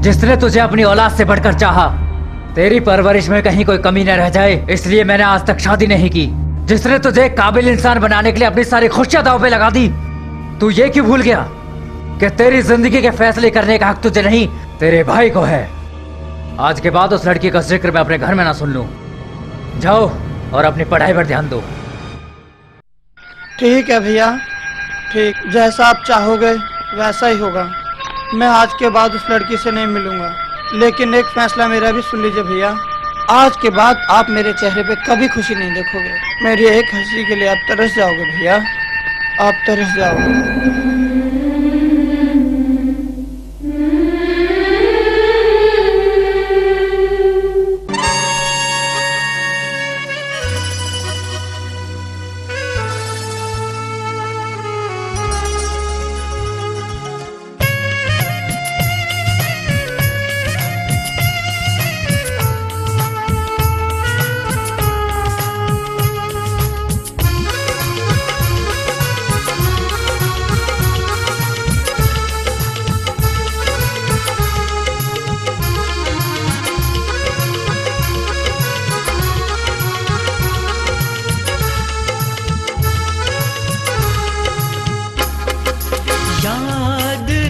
जिसने तुझे अपनी औलाद से बढ़कर चाहा। तेरी परवरिश में कहीं कोई कमी न रह जाए, इसलिए मैंने आज तक शादी नहीं की। जिसने तुझे काबिल इंसान बनाने के लिए अपनी सारी खुशियां दांव पे लगा दी, तू ये क्यों भूल गया कि तेरी जिंदगी के फैसले करने का हक तुझे नहीं, तेरे भाई को है। आज के बाद उस लड़की का जिक्र मैं अपने घर में ना सुन लूं। जाओ और अपनी पढ़ाई पर ध्यान दो। ठीक है भैया, ठीक, जैसा आप चाहोगे वैसा ही होगा। मैं आज के बाद उस लड़की से नहीं मिलूंगा, लेकिन एक फैसला मेरा भी सुन लीजिए भैया। आज के बाद आप मेरे चेहरे पे कभी खुशी नहीं देखोगे। मेरी एक हंसी के लिए आप तरस जाओगे भैया, आप तरस जाओगे।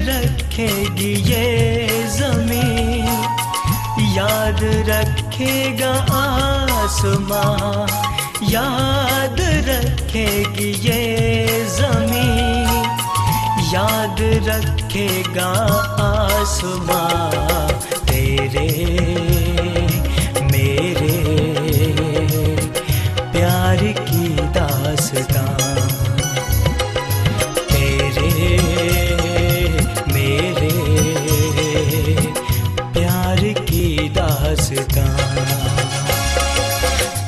रखेगी ये जमीन, याद रखेगा आसमां, याद रखेगी ये जमीन, याद रखेगा आसमां। तेरे मेरे प्यार की दास्तां,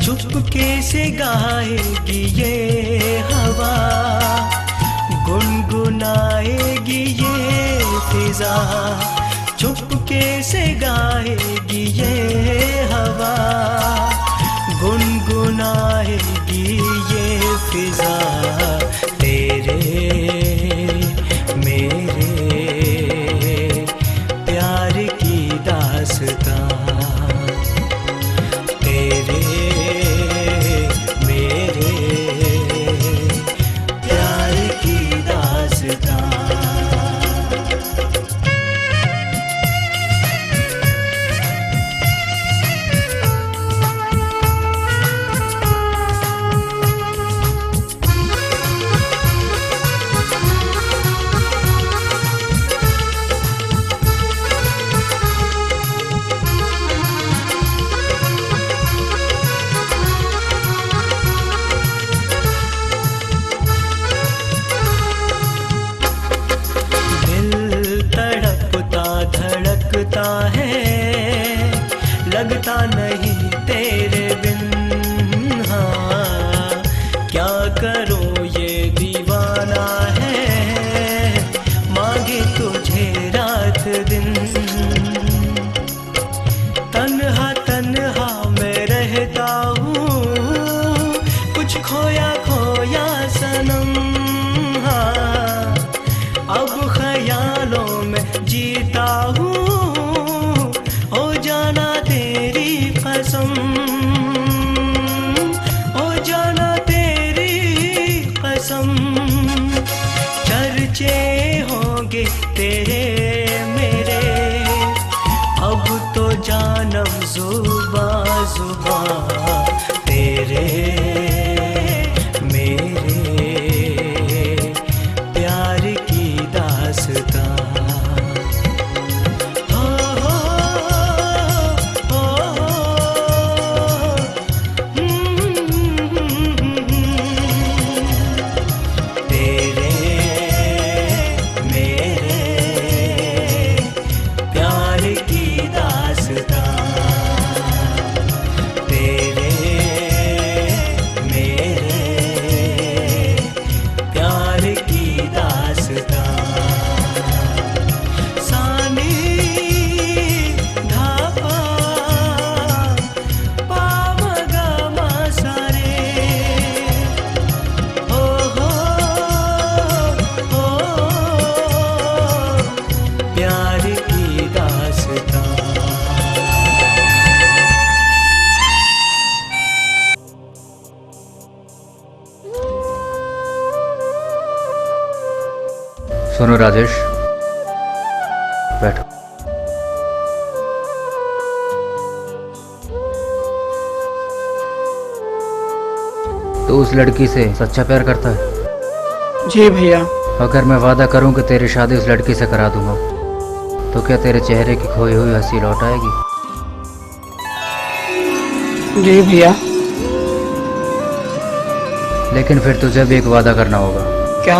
चुपके से गाएगी ये हवा, गुनगुनाएगी ये फिजा। चुपके से गाएगी ये हवा, गुनगुनाएगी ये फिजा। तेरे मेरे प्यार की दास्तां, लगता नहीं तेरे बिन। हाँ क्या करो ये दीवाना है, मांगे तुझे रात दिन। तन्हा तन्हा मैं रहता हूँ, कुछ खोया खोया सनम। हाँ अब ख्यालों में जीता हूँ, हो जाना तेरी कसम, हो जाना तेरी कसम। चर्चे होंगे तेरे मेरे, अब तो जानम जुबा जुबा। तेरे मेरे प्यार की दास्तां। सुनो राजेश, बैठो। तो उस लड़की से सच्चा प्यार करता है? जी भैया। अगर मैं वादा करूं कि तेरी शादी उस लड़की से करा दूंगा, तो क्या तेरे चेहरे की खोई हुई हंसी लौट आएगी? जी भैया। लेकिन फिर तुझे भी एक वादा करना होगा। क्या?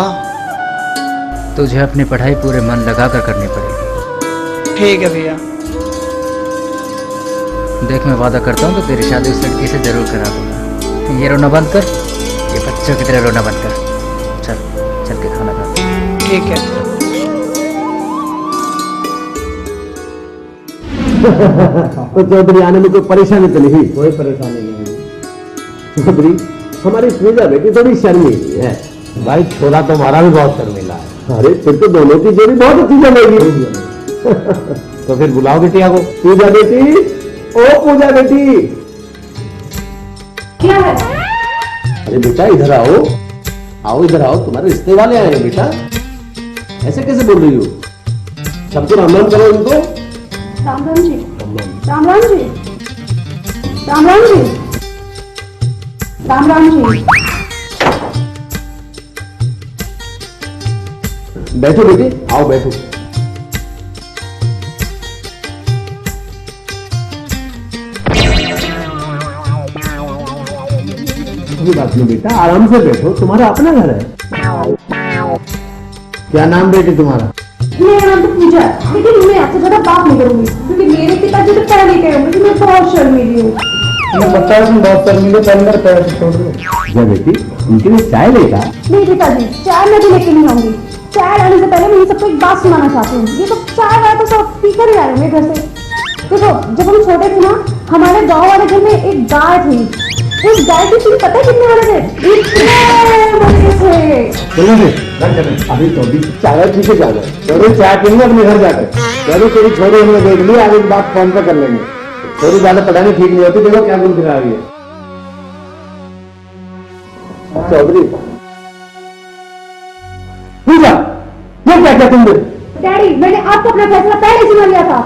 तुझे अपनी पढ़ाई पूरे मन लगाकर करनी पड़ेगी। ठीक है भैया। देख, मैं वादा करता हूँ कि तेरी शादी उस लड़की से जरूर करा दूंगा। ये रोना बंद कर, ये बच्चों की तरह रोना बंद कर। चल चल के खाना खा। ठीक है। तो चौधरी आने में कोई परेशानी तो नहीं? कोई परेशानी नहीं चौधरी। हमारी पूजा बेटी थोड़ी शर्मीली है। भाई छोरा तो हमारा भी बहुत शर्मीला है। अरे फिर तो दोनों की जोड़ी बहुत अच्छी जमेगी। तो फिर बुलाओ बिटिया को। पूजा बेटी, ओ पूजा बेटी। क्या है? अरे बेटा इधर आओ, आओ इधर आओ, तुम्हारे रिश्ते वाले आए हैं बेटा। ऐसे कैसे बोल रही हो? सबको राम राम करो इनको। राम राम जी। राम राम जी। राम राम जी। राम राम जी। बैठो बेटी, आओ बैठो। कोई बात नहीं बेटा, आराम से बैठो, तुम्हारा अपना घर है। क्या नाम बेटी तुम्हारा? मेरा नाम तो पूजा है, लेकिन मैं आपसे ज्यादा बात नहीं करूंगी क्योंकि मेरे पिताजी तो पहले ही कहे होंगे कि मैं बहुत शर्मीली हूँ। मैं पता है तुम बहुत शर्मीले, पहले मेरे पैर से छोड़ दो। क्या बेटी, उनके लिए चाय लेगा? नहीं पिताजी, चाय मैं भी लेके नहीं आऊंगी। चाय लाने से पहले मैं इन सबको एक बात सुनाना चाहती हूँ। ये तो चाय वाय तो सब पीकर ही आए होंगे घर से। देखो, जब हम छोटे थे ना, हमारे गाँव वाले घर में एक गाय थी। उस गाय की तुम पता है कितने वाले थे? इतने बड़े थे। चलो अभी तो अभी चाय पी के जाना है। चलो चाय पीएंगे अपने घर जाकर। चलो तेरी छोरी हमने देख ली, आगे की बात फोन पे कर लेंगे। थोड़ी ज्यादा पढ़ाई ठीक नहीं होती, देखो क्या गुल गिरा रही है। चौधरी पूजा, ये क्या क्या तुमने? डैडी, मैंने आपको अपना फैसला पहले सुना लिया था,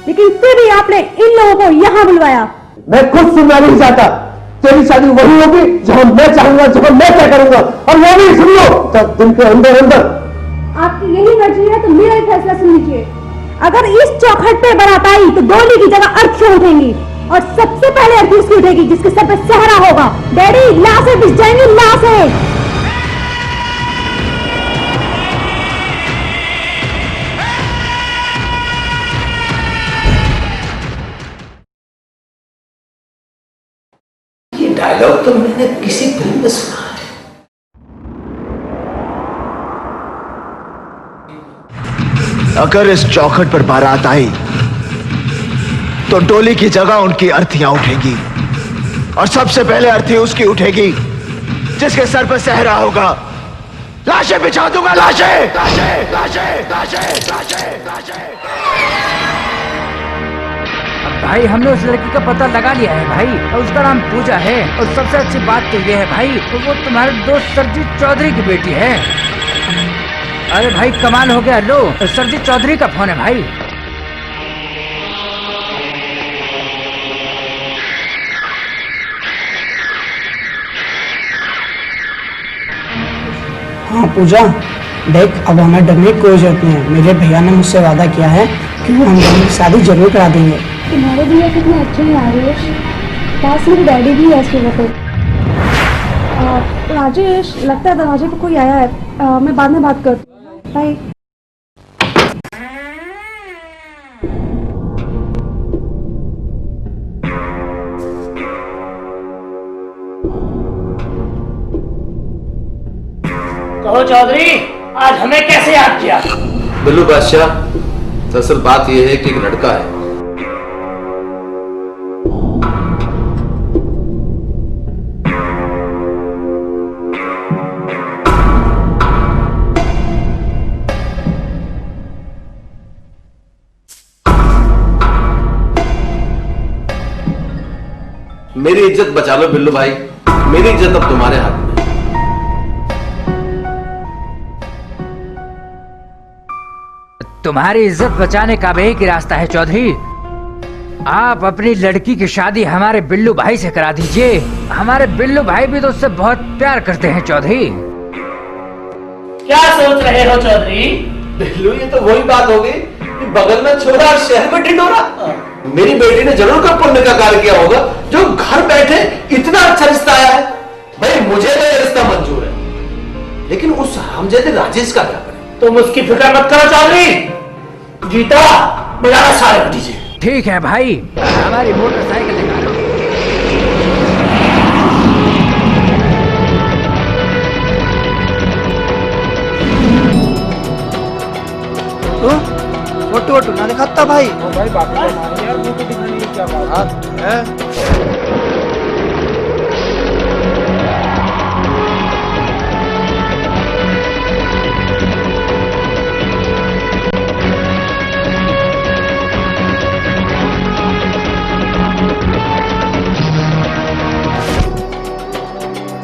लेकिन फिर भी आपने इन लोगों को यहाँ बुलवाया। मैं खुद सुनना नहीं चाहता। तेरी शादी वही होगी जहाँ मैं चाहूंगा, जहाँ मैं क्या करूंगा, और वो भी सुन लो तब दिन के अंदर अंदर। आपकी यही मर्जी है तो मेरा ही फैसला सुन लीजिए। अगर इस चौखट पे बारात आई तो डोली की जगह अर्थियां उठेंगी, और सबसे पहले अर्थी उसकी उठेगी जिसके सर पे सेहरा होगा। डैडी, लाशें बिछ जाएंगी, लाशें। ये डायलॉग तो मैंने किसी फिल्म में सुना है। अगर इस चौखट पर बारात आई तो डोली की जगह उनकी अर्थियां उठेंगी, और सबसे पहले अर्थी उसकी उठेगी जिसके सर पर सेहरा होगा। लाशें बिछा दूंगा, लाशें लाशें लाशें लाशें लाशें लाशें। भाई, हमने उस लड़की का पता लगा लिया है भाई, और उसका नाम पूजा है। और सबसे अच्छी बात तो ये है भाई, तो वो तुम्हारे दोस्त सरजीत चौधरी की बेटी है। अरे भाई कमाल हो गया। लो, सरजीत चौधरी का फोन है भाई। हाँ पूजा, देख अब हमें डरने की कोई जरूरत नहीं है। मेरे भैया ने मुझसे वादा किया है कि वो हम दोनों की शादी जरूर करा देंगे। तुम्हारे भैया कितने अच्छे हैं राजेश। पास मेरे डैडी भी है इस जगह पे। राजेश, लगता है दरवाजे पे कोई आया है। मैं बाद में बात करती हूँ। बाय। कहो चौधरी, आज हमें कैसे याद किया? बिल्लू बादशाह, दरअसल बात यह है कि एक लड़का है। मेरी इज्जत बचा लो बिल्लू भाई, मेरी इज्जत अब तुम्हारे हाथ में। तुम्हारी इज्जत बचाने का भी एक ही रास्ता है चौधरी। आप अपनी लड़की की शादी हमारे बिल्लू भाई से करा दीजिए। हमारे बिल्लू भाई भी तो उससे बहुत प्यार करते हैं चौधरी। क्या सोच रहे हो चौधरी? बिल्लू, ये तो वही बात होगी कि बगल में छोरा और शहर में ढिंढोरा। मेरी बेटी ने जरूर कोई पुण्य का कार्य किया होगा जो घर बैठे इतना अच्छा रिश्ता आया है। भाई मुझे तो ये रिश्ता मंजूर है, लेकिन उस हरामजादे राजेश का क्या करें? तुम उसकी फिक्र मत करो चौधरी। जीता बजाना सारे डीजे। ठीक है भाई, हमारी मोटरसाइकिल निकालो। फोटो वोटो ना दिखाता भाई। भाई बाकी तो मारेंगे यार, फोटो दिखाने की क्या बात है?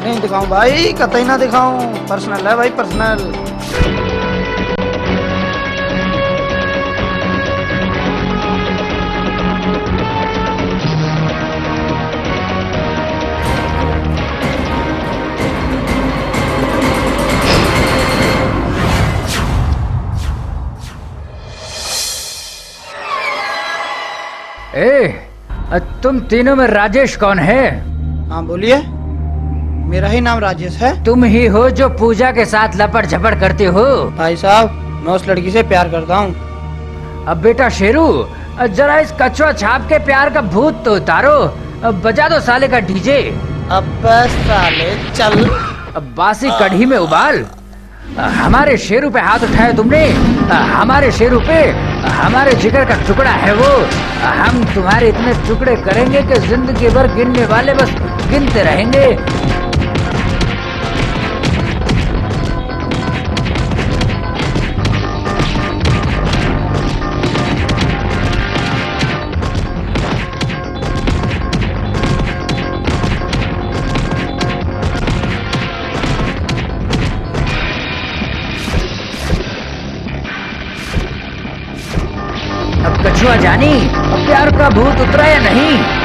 नहीं दिखाऊं भाई, कतई ना दिखाऊं। पर्सनल है भाई, पर्सनल। तुम तीनों में राजेश कौन है? हाँ बोलिए। मेरा ही नाम राजेश है। तुम ही हो जो पूजा के साथ लपट झपट करते हो? भाई साहब, मैं उस लड़की से प्यार करता हूँ। अब बेटा शेरू, जरा इस कछुआ छाप के प्यार का भूत तो उतारो। बजा दो साले का डीजे। अब साले चल। अब बासी कढ़ी में उबाल। हमारे शेरू पे हाथ उठाया तुमने। हमारे शेरू पे, हमारे जिगर का टुकड़ा है वो। हम तुम्हारे इतने टुकड़े करेंगे कि जिंदगी भर गिनने वाले बस गिनते रहेंगे। कछुआ जानी, अब प्यार का भूत उतरा या नहीं?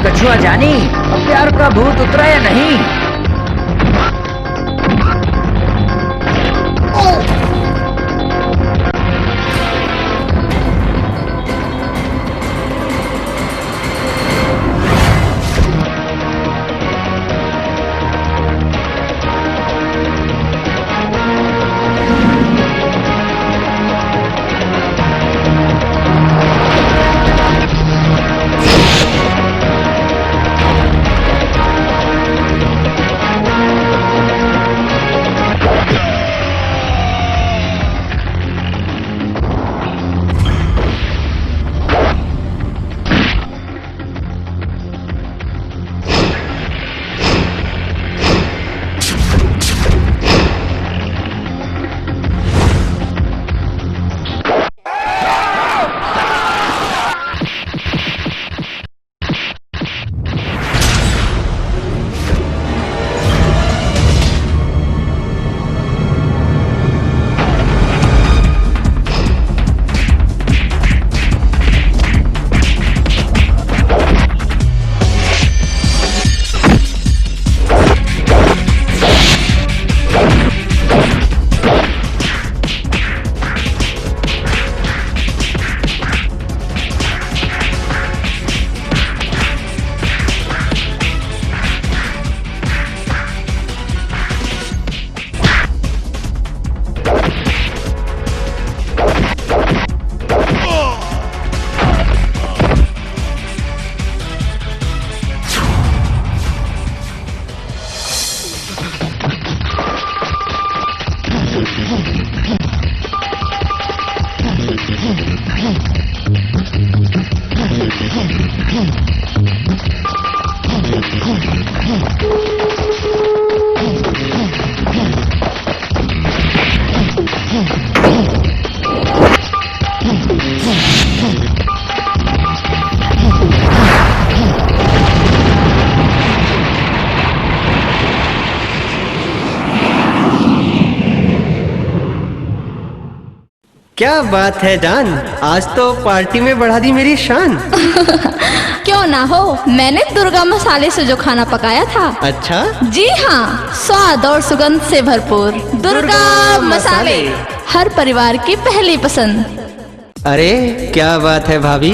कछुआ जानी, अब प्यार का भूत उतरा या नहीं? क्या बात है जान, आज तो पार्टी में बढ़ा दी मेरी शान। क्यों ना हो, मैंने दुर्गा मसाले से जो खाना पकाया था। अच्छा? जी हाँ, स्वाद और सुगंध से भरपूर दुर्गा मसाले, हर परिवार की पहली पसंद। अरे क्या बात है भाभी,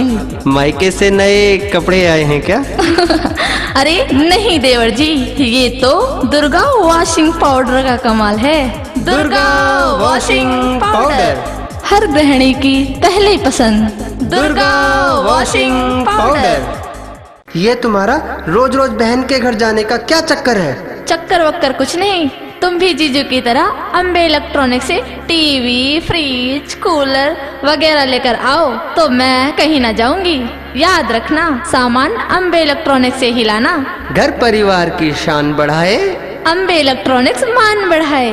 मायके से नए कपड़े आए हैं क्या? अरे नहीं देवर जी, ये तो दुर्गा वॉशिंग पाउडर का कमाल है। दुर्गा वॉशिंग पाउडर, हर गृहिणी की पहली पसंद। Durga washing powder. ये तुम्हारा रोज रोज बहन के घर जाने का क्या चक्कर है? चक्कर वक्कर कुछ नहीं, तुम भी जीजू की तरह अम्बे इलेक्ट्रॉनिक से टीवी, फ्रिज, कूलर वगैरह लेकर आओ तो मैं कहीं ना जाऊंगी। याद रखना, सामान अम्बे इलेक्ट्रॉनिक से ही लाना। घर परिवार की शान बढ़ाए, अम्बे इलेक्ट्रॉनिक्स मान बढ़ाए।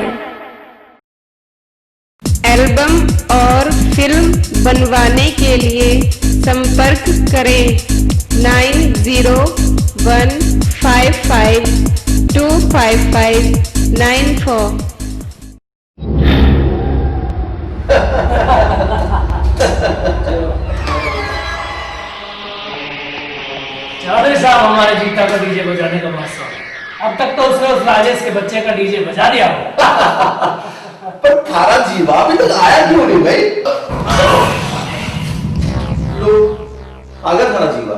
एल्बम और फिल्म बनवाने के लिए संपर्क करें 9015525594। चौधरी साहब, हमारे जीता का डीजे बजाने का मौसम। अब तक तो उसने उस राजेश के बच्चे का डीजे बजा दिया हो। पर थारा जीवा अभी तक आया क्यों नहीं भाई? लो, आ गया थारा जीवा।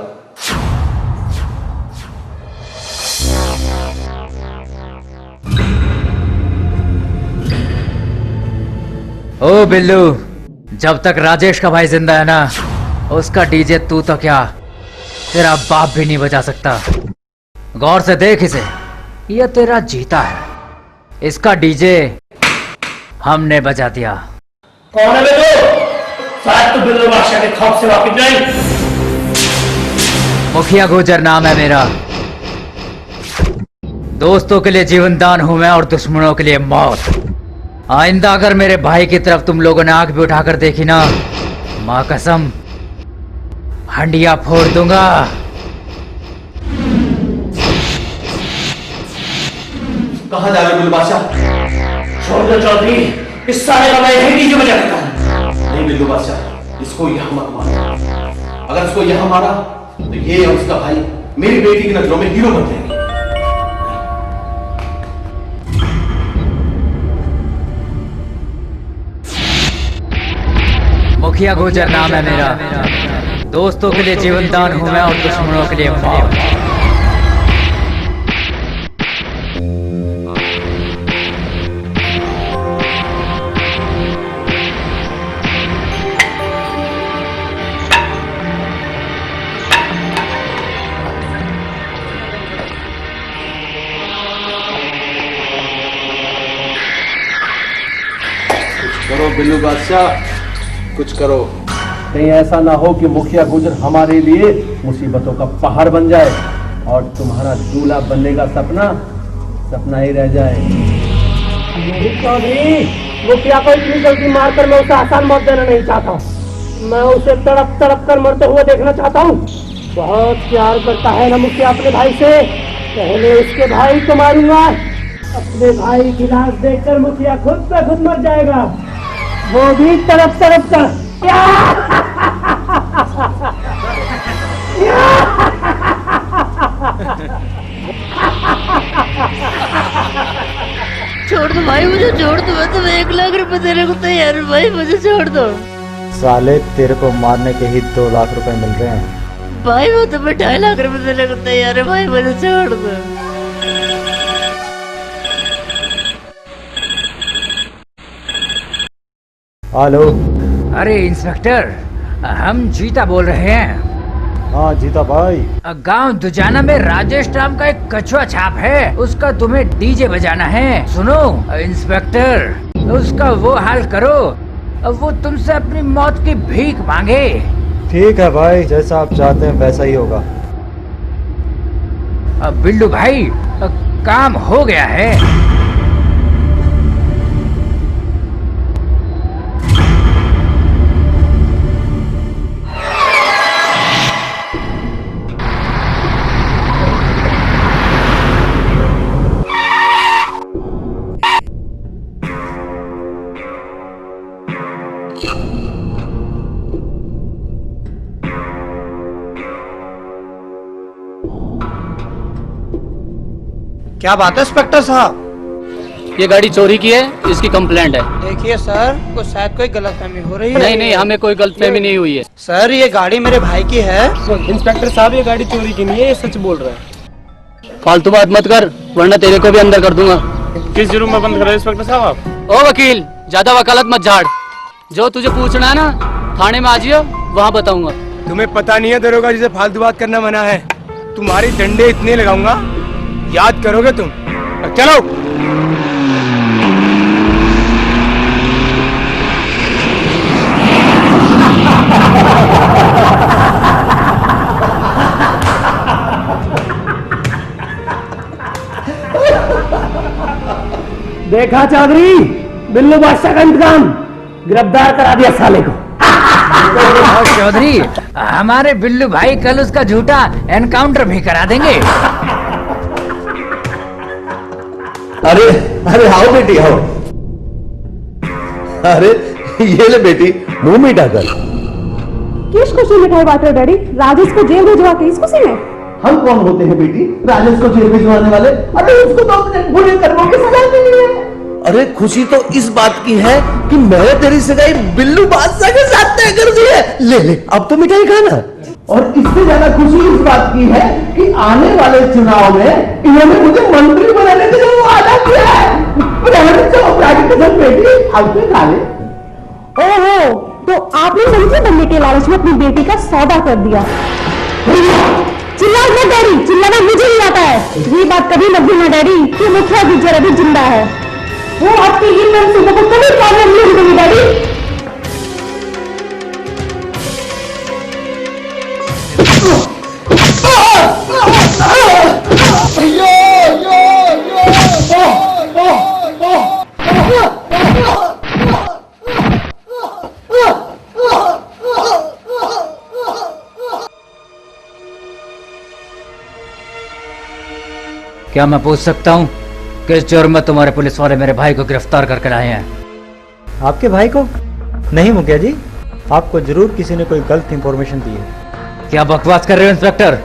ओ बिल्लू, जब तक राजेश का भाई जिंदा है ना, उसका डीजे तू तो क्या, तेरा बाप भी नहीं बजा सकता। गौर से देख इसे, यह तेरा जीता है, इसका डीजे हमने बजा दिया। कौन है बेटो? शायद तो बिल्लू बादशाह के खौफ से वाकिफ नहीं। मुखिया गुजर नाम है मेरा। दोस्तों के लिए जीवन दान हूं मैं और दुश्मनों के लिए मौत। आइंदा अगर मेरे भाई की तरफ तुम लोगों ने आंख भी उठाकर देखी ना, मां कसम हंडिया फोड़ दूंगा। कहां जा रहे हो बिल्लू बादशाह? छोड़ दो चौधरी, इस साले का मैं यही डीजे बजा देता हूं। नहीं बिल्लू बादशाह, इसको यहां मत मारो। अगर इसको यहां मारा तो ये और उसका भाई मेरी बेटी की नजरों में हीरो बन जाएंगे। मुखिया गुजर नाम है मेरा। दोस्तों के लिए जीवन दान हूं मैं और दुश्मनों के लिए मौत। करो बिल्लू बादशाह, कुछ करो। कहीं ऐसा ना हो कि मुखिया गुजर हमारे लिए मुसीबतों का पहाड़ बन जाए और तुम्हारा दूल्हा बनने का सपना ही रह जाए। चौधरी, मुखिया को इतनी जल्दी मारकर मैं उसे आसान मौत देना नहीं चाहता। मैं उसे तड़प तड़प कर मरते हुए देखना चाहता हूँ। बहुत प्यार करता है ना मुखिया अपने भाई से। पहले उसके भाई को मारूंगा, अपने भाई की लाश देखकर मुखिया खुद पे खुद मर जाएगा, वो भी तड़प तड़प कर। छोड़ दो भाई, मुझे छोड़ दो। मैं तुम्हें 1 लाख रुपए देने को तैयार हूँ भाई, मुझे छोड़ दो। साले तेरे को मारने के ही 2 लाख रुपए मिल रहे हैं भाई। वो तुम्हें 2.5 लाख रुपए देने को तैयार है भाई, मुझे छोड़ दो। हेलो। अरे इंस्पेक्टर, हम जीता बोल रहे हैं। हाँ जीता भाई। गांव दुजाना में राजेश नाम का एक कछुआ छाप है, उसका तुम्हें डीजे बजाना है। सुनो इंस्पेक्टर, उसका वो हाल करो, अब वो तुमसे अपनी मौत की भीख मांगे। ठीक है भाई, जैसा आप चाहते हैं वैसा ही होगा। अब बिल्लू भाई, काम हो गया है। क्या बात है इंस्पेक्टर साहब? ये गाड़ी चोरी की है, इसकी कंप्लेंट है। देखिए सर, को शायद कोई गलतफहमी हो रही है। नहीं नहीं, हमें कोई गलतफहमी नहीं हुई है। सर ये गाड़ी मेरे भाई की है। इंस्पेक्टर साहब ये गाड़ी चोरी की नहीं है, ये सच बोल रहा है। फालतू बात मत कर, वरना तेरे को भी अंदर कर दूंगा। किस जुर्म में बंद कर रहे हैं इंस्पेक्टर साहब आप? ओ वकील, ज्यादा वकालत मत झाड़। जो तुझे पूछना है ना, थाने में आ जियो, वहाँ बताऊंगा। तुम्हें पता नहीं है दरोगा जी से फालतू बात करना मना है। तुम्हारी डंडे इतने लगाऊंगा, याद करोगे तुम। चलो। देखा चौधरी, बिल्लू बादशाह का इंतजाम, गिरफ्तार करा दिया साले को। चौधरी, हमारे बिल्लू भाई कल उसका झूठा एनकाउंटर भी करा देंगे। अरे अरे आओ बेटी आओ। अरे ये ले बेटी, मुंह मीठा कर। किस खुशी में मिठाई बांट रहे हो डैडी? राजेश को जेल भिजवा के इस खुशी में? हम कौन होते हैं बेटी राजेश को जेल भिजवाने वाले? अरे उसको तो अपने बुरे कर्मों की सजा मिली है। अरे खुशी तो इस बात की है कि मैंने तेरी सगाई बिल्लू बादशाह के साथ तय कर दी है। ले ले अब तो मिठाई खाना। और इससे ज्यादा खुशी इस बात की है कि आने वाले चुनाव में इन्होंने मुझे मंत्री बनाने के लिए वादा किया है। बेटी अब तो खा ले। ओहो, तो आपने मंत्री बनने के लालच में अपनी बेटी का सौदा कर दिया। चिल्ला मत डैडी, चिल्लाना मुझे नहीं आता है। ये बात कभी मत भूलना डैडी कि मुखिया गुज्जर अभी जिंदा है। वो आपकी इन मंसूबों को कभी प्रॉब्लम नहीं होगी डैडी। क्या मैं पूछ सकता हूँ किस जुर्म में तुम्हारे पुलिस वाले मेरे भाई को गिरफ्तार करके लाए हैं? आपके भाई को? नहीं मुखिया जी, आपको जरूर किसी ने कोई गलत इंफॉर्मेशन दी है। क्या बकवास कर रहे हो इंस्पेक्टर?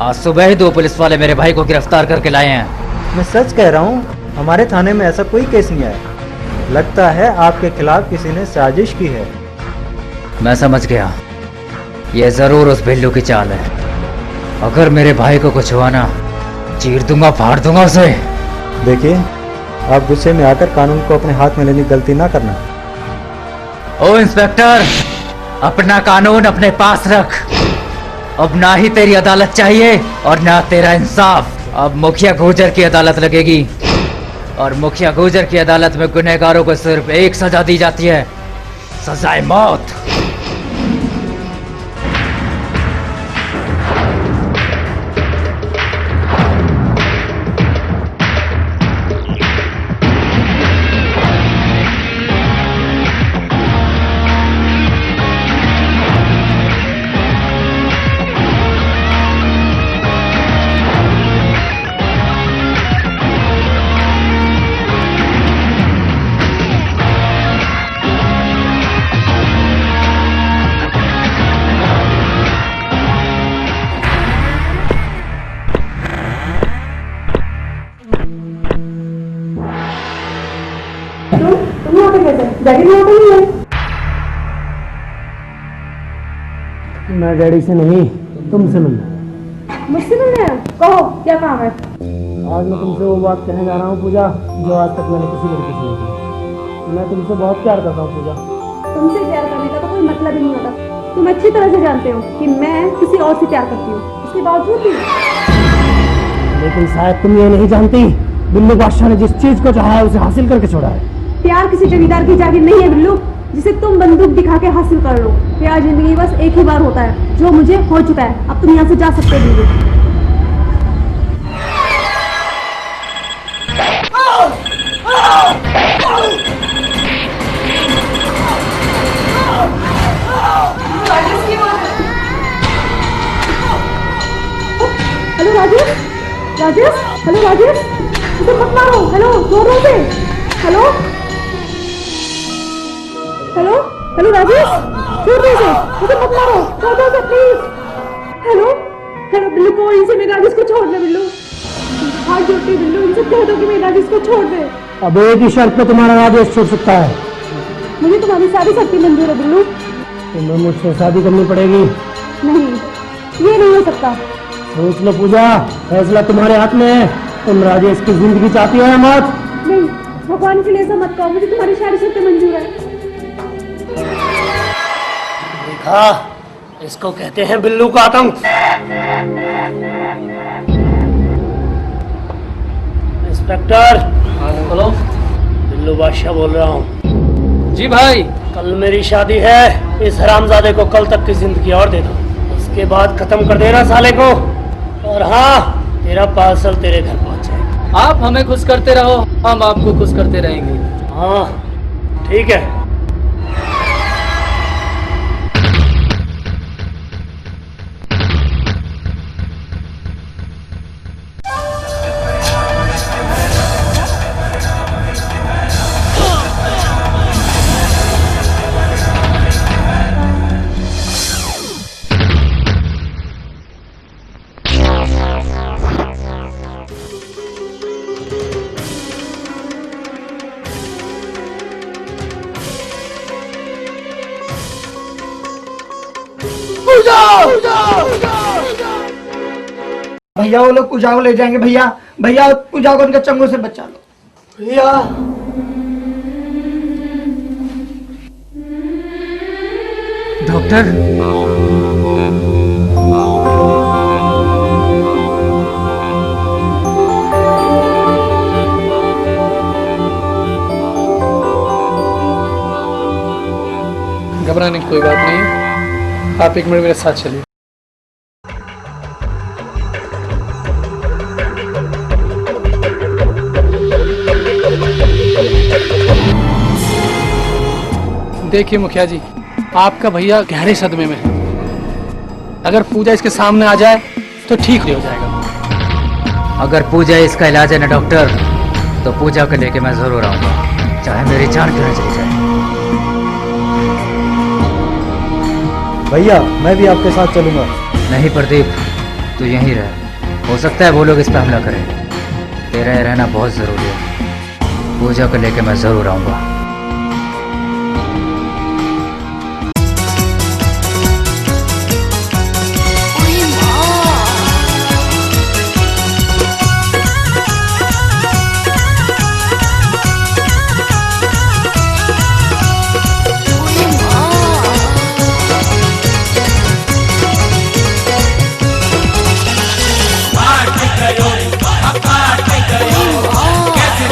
आज सुबह ही 2 पुलिस वाले मेरे भाई को गिरफ्तार करके लाए हैं। मैं सच कह रहा हूँ, हमारे थाने में ऐसा कोई केस नहीं आया। लगता है आपके खिलाफ किसी ने साजिश की है। मैं समझ गया, ये जरूर उस बिल्लू की चाल है। अगर मेरे भाई को कुछ हुआ ना, चीर दूंगा, फाड़ दूंगा उसे। देखिए, आप गुस्से में आकर कानून को अपने हाथ में लेने की गलती ना करना। ओ इंस्पेक्टर, अपना कानून अपने पास रख। अब ना ही तेरी अदालत चाहिए और ना तेरा इंसाफ। अब मुखिया गुर्जर की अदालत लगेगी, और मुखिया गुर्जर की अदालत में गुनहगारों को सिर्फ एक सजा दी जाती है, सजाए मौत। मैं डैडी से नहीं, तुमसे मिलना। मुझसे मिलना है? कहो क्या काम है? आज मैं तुमसे वो बात कहने जा रहा हूँ पूजा, जो आज तक मैंने किसी लड़की से नहीं की। मैं तुमसे बहुत प्यार करता हूँ पूजा। तुमसे प्यार करने का तो कोई मतलब ही नहीं होता। तुम अच्छी तरह से जानते हो कि मैं किसी और से प्यार करती हूँ, इसके बावजूद भी। लेकिन शायद तुम ये नहीं जानती, बिल्लू बादशाह ने जिस चीज को चाहा है उसे हासिल करके छोड़ा है। प्यार किसी जमींदार की जागीर नहीं है बिल्लू जिसे तुम बंदूक दिखा के हासिल कर लो। प्यार जिंदगी बस एक ही बार होता है, जो मुझे हो चुका है। अब तुम यहाँ से जा सकते हो बिल्लू। हेलो राजेश, राजेश, हेलो राजेश, उसे मत मारो। हेलो, जोरों से। हेलो, हेलो, हेलो राजेश, जोरों से, उसे मत मारो, जोरों से प्लीज। हेलो, हेलो बिल्लू को इनसे मेरे राजेश को छोड़ दे बिल्लू। हाथ जोड़ती बिल्लू, इनसे कह दो कि मेरे राजेश को छोड़ दे। अब एक ही शर्त पे तुम्हारा राजेश छूट सकता है। मुझे तुम्हारी सारी शक्ति मंजूर है बिल्लू। तुम्हें मुझसे शादी करनी पड़ेगी। नहीं, ये नहीं हो सकता। सोच लो पूजा, फैसला तुम्हारे हाथ में है। तुम राजेश की जिंदगी चाहती हो या मौत? नहीं, भगवान के लिए ऐसा मत कहो, मुझे तुम्हारी सारी शर्तें मंजूर है। देखा, इसको कहते हैं बिल्लू का आतंक। इंस्पेक्टर, बोलो। बिल्लू बादशाह बोल रहा हूँ। जी भाई। कल मेरी शादी है, इस हरामजादे को कल तक की जिंदगी और दे दो, उसके बाद खत्म कर देना साले को। और हाँ, तेरा पार्सल तेरे घर पहुंच जाएगा। आप हमें खुश करते रहो, हम आपको खुश करते रहेंगे। हाँ, ठीक है। भैया वो लोग पूजा को ले जाएंगे। भैया भैया पूजा को उनके चंगों से बचा लो भैया। डॉक्टर, घबराने की कोई बात नहीं है, आप एक मिनट मेरे साथ चलिए। देखिए मुखिया जी, आपका भैया गहरे सदमे में है। अगर पूजा इसके सामने आ जाए तो ठीक हो जाएगा। अगर पूजा इसका इलाज है ना डॉक्टर, तो पूजा को लेके मैं जरूर आऊंगा, चाहे मेरी जान क्यों न चली जाए। भैया मैं भी आपके साथ चलूंगा। नहीं प्रदीप, तू यहीं रह। हो सकता है वो लोग इस पर हमला करें। तेरा यहाँ रहना बहुत जरूरी है। पूजा को लेके मैं जरूर आऊंगा। कैसे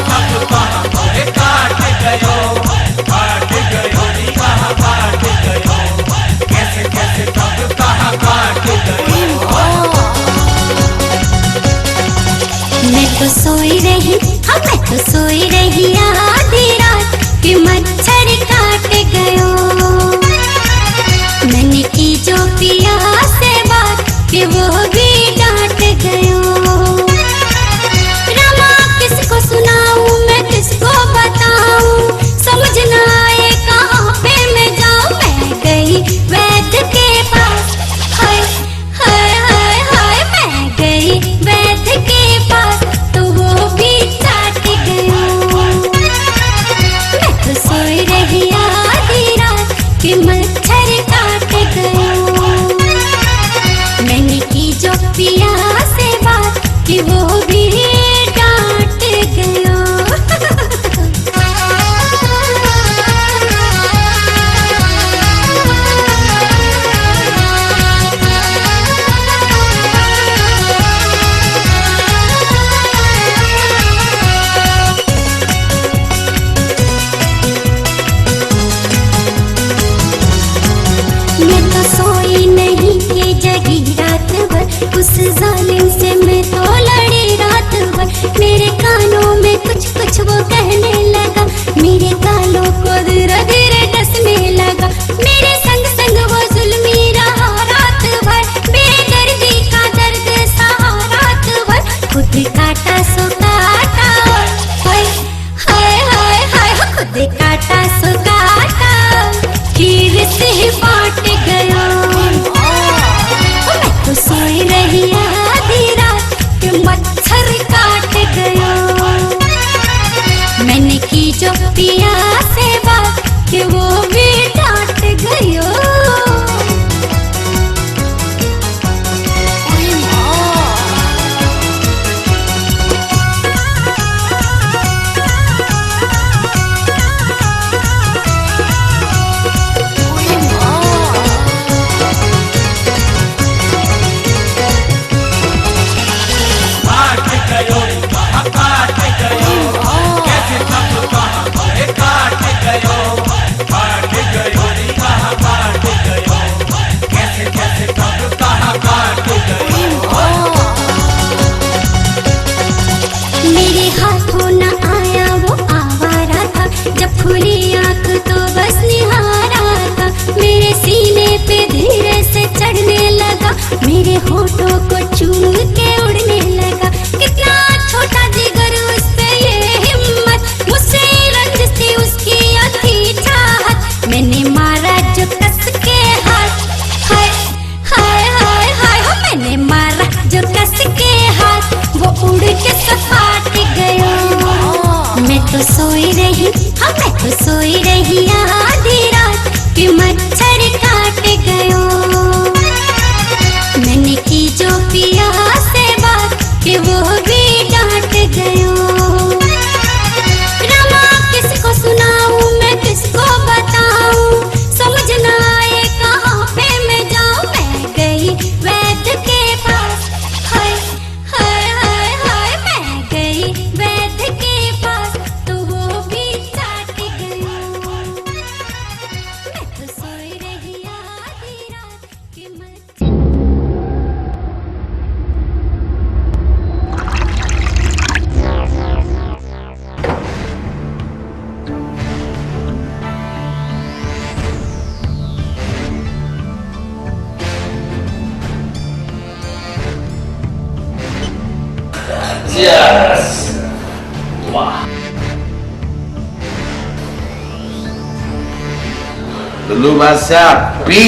दुल्लू बादशाह पी।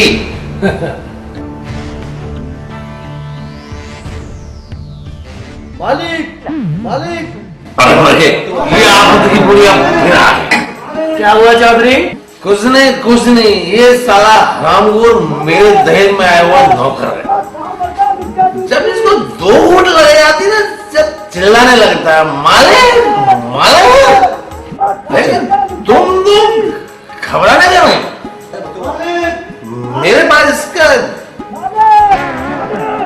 मालिक मालिक ये आपत की बुढ़िया फिरा। क्या हुआ चौधरी? कुछ नहीं, ये साला हरामखोर मेरे दहेज में आया हुआ नौकर है। जब इसको 2 घूंट लग जाती ना, जब चिल्लाने लगता है मालिक मालिक। लेकिन तुम घबराने क्यों? मेरे पास इसका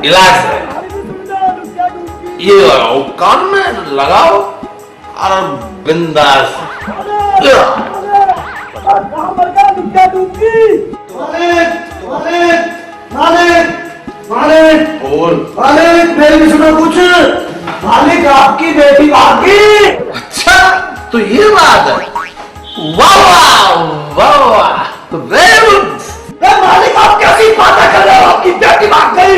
इलाज है। ये लगाओ, कान में लगाओ और बिंदास। मालिक मेरी भी सुनो कुछ। मालिक आपकी बेटी भाग गई। अच्छा तो ये बात है। वाह वाह वाह वाह, तो वेरी गुड। मालिक आप कैसी बातें कर रहे हो? आपकी बेटी भाग गई।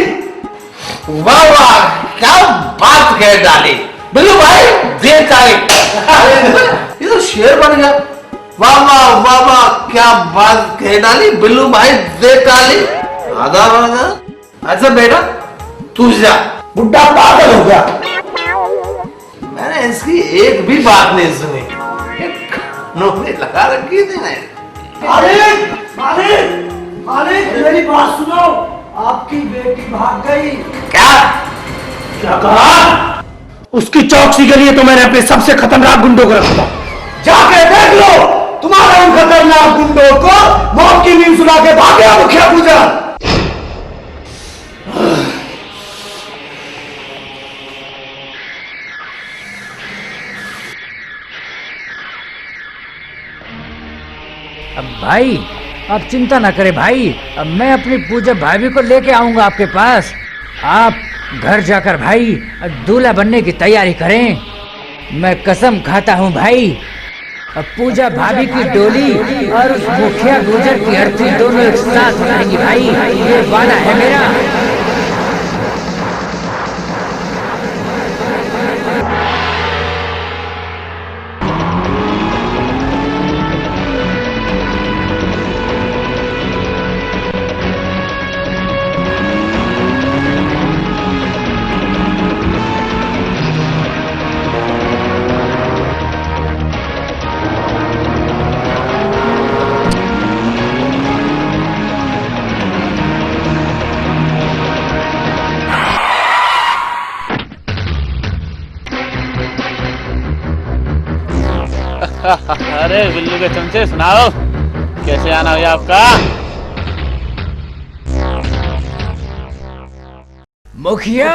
वाह वाह, क्या बात कह डाली बिल्लू भाई। देख आई ये तो शेर बन गया। वाह वाह वाह वाह, क्या बात कह डाली बिल्लू भाई। देख डाली आधा वादा। अच्छा बेटा तू जा। बुड्ढा पागल हो गया। मैंने इसकी एक भी बात नहीं सुनी। नौकरी लगा रखी थी ना। मालिक मालिक मालिक मेरी बात सुनो। आपकी बेटी भाग गई। क्या कहा? उसकी चौकसी के लिए तो मैंने अपने सबसे खतरनाक गुंडों को रखा। जाके देख लो तुम्हारे उन खतरनाक गुंडों को मौत की नींद सुला के भागे मुखिया पूजा। अब भाई आप चिंता ना करें भाई, अब मैं अपनी पूजा भाभी को लेके आऊंगा आपके पास। आप घर जाकर भाई दूल्हा बनने की तैयारी करें। मैं कसम खाता हूँ भाई, अब पूजा भाभी की डोली और उस मुखिया गुजर की अर्थी दोनों एक साथ उतरेंगी भाई। ये वादा है मेरा। अरे बिल्लू के चमचे सुनाओ, कैसे आना हुआ आपका? मुखिया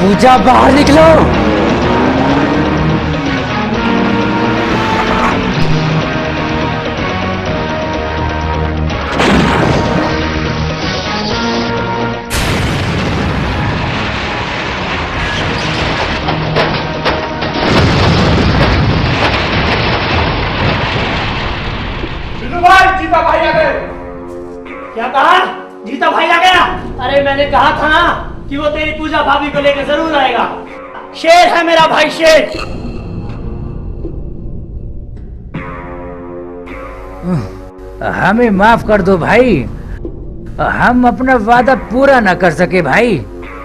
पूजा बाहर निकलो। भाई जीता भाई आ गए। क्या कहा? जीता भाई आ गया? अरे मैंने कहा था ना कि वो तेरी पूजा भाभी को लेकर जरूर आएगा। शेर है मेरा भाई, शेर। हमें माफ कर दो भाई, हम अपना वादा पूरा न कर सके भाई।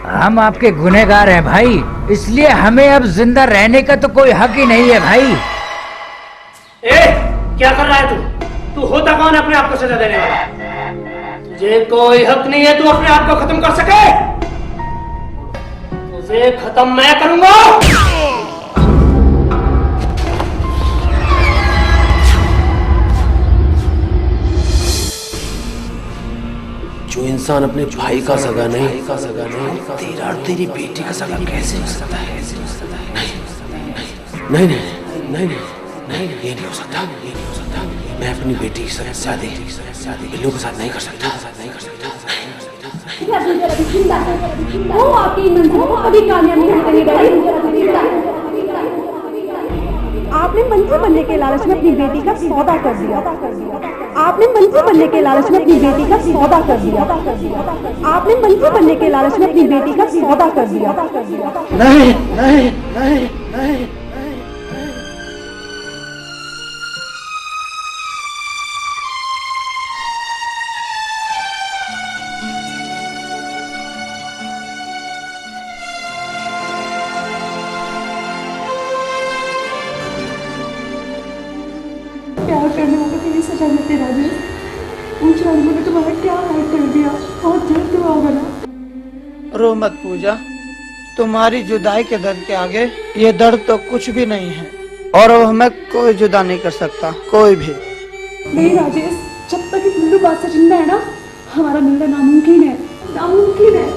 हम आपके गुनहगार हैं भाई, इसलिए हमें अब जिंदा रहने का तो कोई हक ही नहीं है भाई। ए, क्या कर रहा है तू? तू होता कौन है अपने आप को सजा देने वाला? तुझे कोई हक नहीं है तू अपने आप को खत्म कर सके। तुझे खत्म मैं करूंगा। जो इंसान अपने भाई का सगा नहीं, तेरा और तेरी बेटी का सगा कैसे हो सकता है? नहीं नहीं नहीं नहीं नहीं, ये नहीं हो सकता, ये नहीं हो सकता। मैं अपनी बेटी की शादी बिल्लू के साथ नहीं कर सकता। वो आपकी मंजिल को कभी कामयाब नहीं होने देगी। आपने मंत्री बनने के लालच में अपनी बेटी का सौदा कर दिया। आपने मंत्री बनने के लालच में अपनी बेटी का सौदा कर दिया। आपने मंत्री बनने के लालच में अपनी बेटी का सौदा कर दिया। नहीं नहीं नहीं नहीं। प्यार करने वालों को ये सजा मिलती राजेश। उन जानवरों ने तुम्हारा क्या हाल कर दिया, बहुत दर्द हुआ होगा ना। रो मत पूजा, तुम्हारी जुदाई के दर्द के आगे ये दर्द तो कुछ भी नहीं है, और वो हमें कोई जुदा नहीं कर सकता, कोई भी नहीं राजेश, जब तक ये बिल्लू बादशाह जिंदा है ना, हमारा मिलना नामुमकिन है, नामुमकिन है।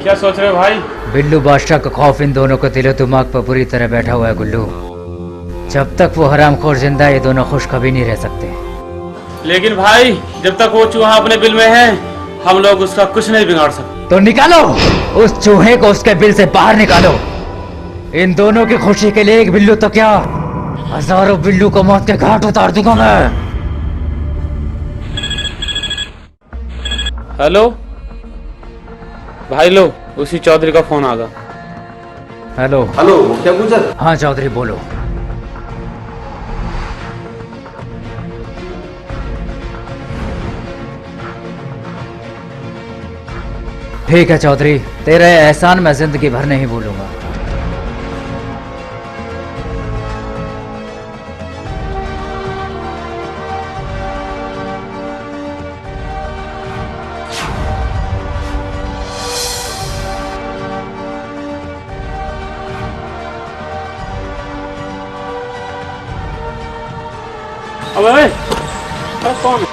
क्या सोच रहे हो भाई? बिल्लू बादशाह का खौफ इन दोनों को दिलो दिमाग पर पूरी तरह बैठा हुआ है गुल्लू। जब तक वो हरामखोर जिंदा है, ये दोनों खुश कभी नहीं रह सकते। लेकिन भाई, जब तक वो चूहा अपने बिल में है, हम लोग उसका कुछ नहीं बिगाड़ सकते। तो निकालो उस चूहे को, उसके बिल से बाहर निकालो। इन दोनों की खुशी के लिए एक बिल्लू तो क्या, हजारों बिल्लू को मौत के घाट उतार दूंगा मैं। हेलो भाई, लो उसी चौधरी का फोन आ गया। हेलो हेलो, क्या गुजर? हाँ चौधरी बोलो। ठीक है चौधरी, तेरा ये एहसान मैं जिंदगी भर नहीं भूलूंगा। अबे कौन?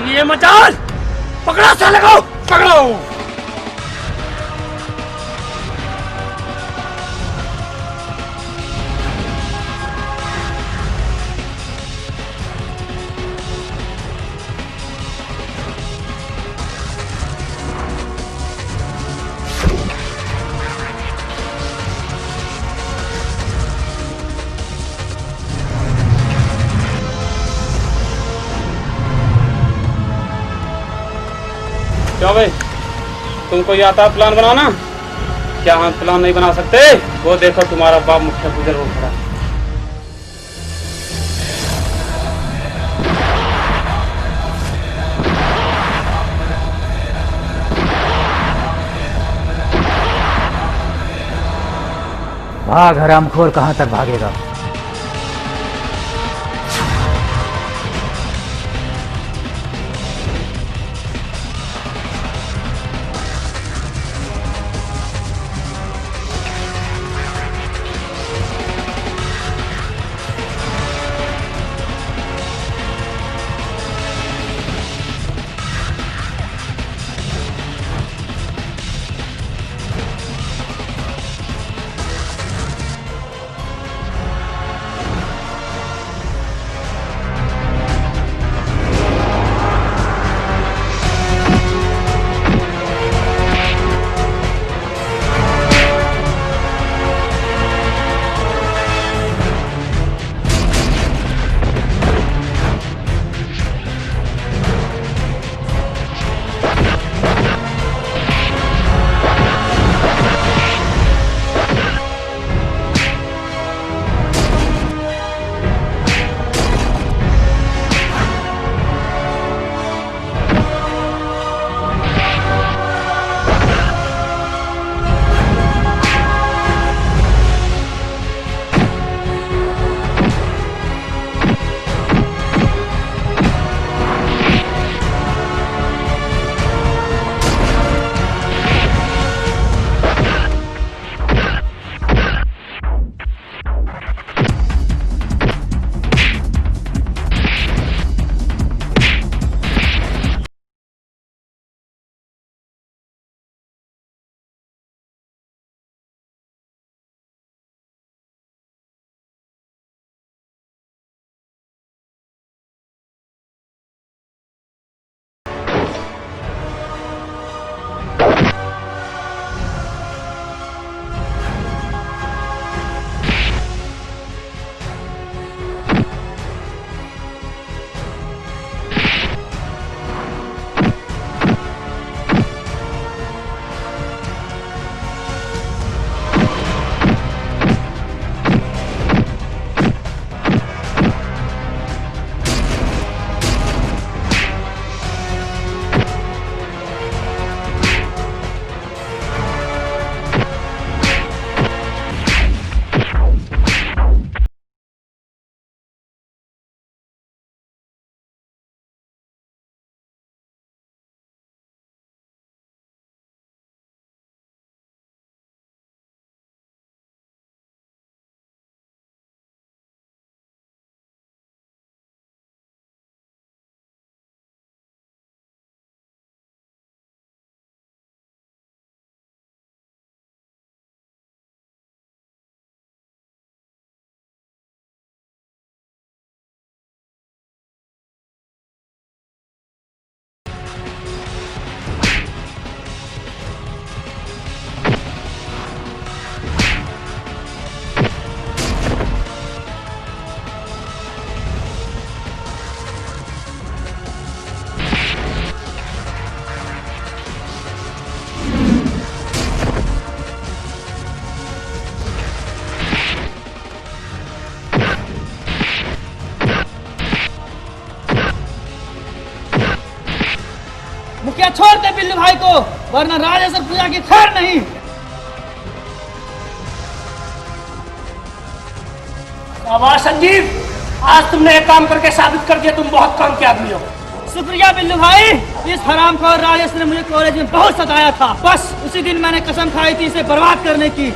ये मचान पकड़ो, साले को पकड़ो। क्या भाई, तुमको ये आता प्लान बनाना? क्या हम प्लान नहीं बना सकते? वो देखो तुम्हारा बाप मुख्य गुजर हो खड़ा। भाग हरामखोर, कहाँ तक भागेगा? मुखिया छोड़ दे बिल्लू भाई को, वरना राजेश्वर पूजा की खैर नहीं। शाबाश संजीव, आज तुमने एक काम करके साबित कर दिया तुम बहुत काम के आदमी हो। शुक्रिया बिल्लू भाई, इस हरामखोर राजेश ने मुझे कॉलेज में बहुत सताया था। बस उसी दिन मैंने कसम खाई थी इसे बर्बाद करने की।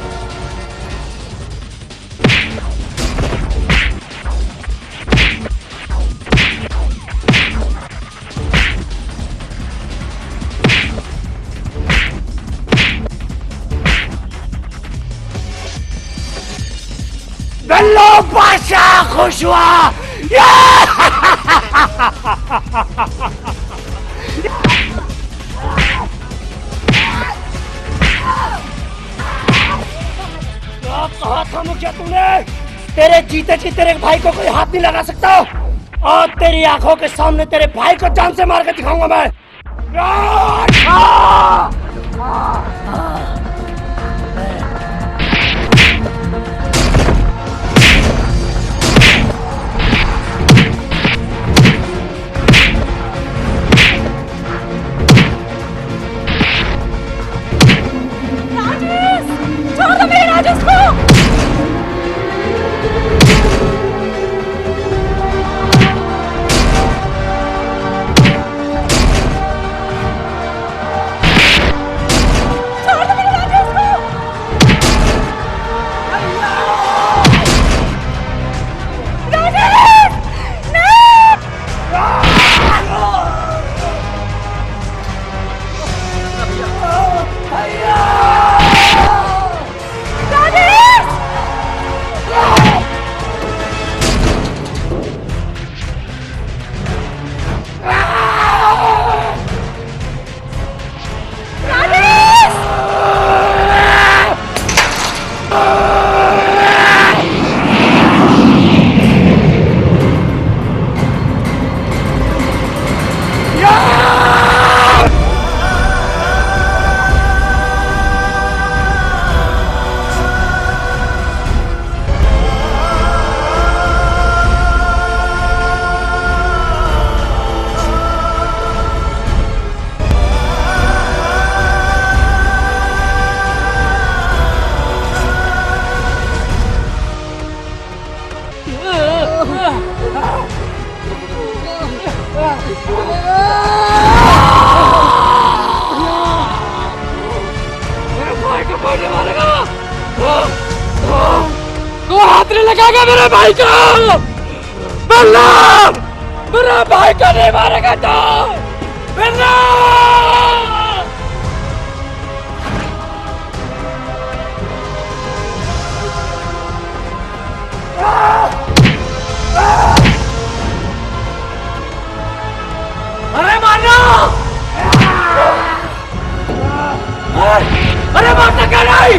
बिल्लू बादशाह खुश हुआ। क्या कहा था मुझे तुमने? तेरे जीते जी तेरे भाई को कोई हाथ नहीं लगा सकता, और तेरी आंखों के सामने तेरे भाई को जान से मार के दिखाऊंगा मैं। मेरे भाई को कोई नहीं मारेगा। को हाथ नहीं लगाएगा मेरे भाई को। बल्लभ, मेरे भाई को नहीं मारेगा तो बल्लभ। अरे मारना! अरे मारना क्या नहीं?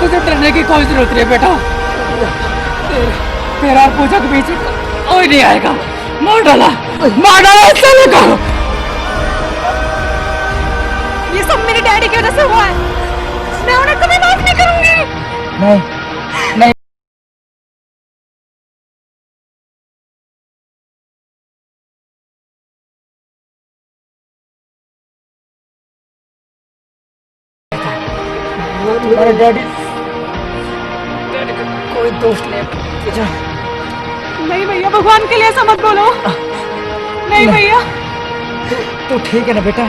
तुझे डरने की कोई जरूरत नहीं बेटा। तेरा और पूजा के बीच कोई नहीं आएगा। मार डाला चलो करो। ये सब मेरे डैडी की वजह से हुआ है। मैं उन्हें कभी माफ नहीं करूंगी। नहीं तुम्हारे डैडी का कोई दोस्त नहीं। नहीं भैया, भगवान के लिए ऐसा मत बोलो। नहीं भैया। तू ठीक है ना बेटा?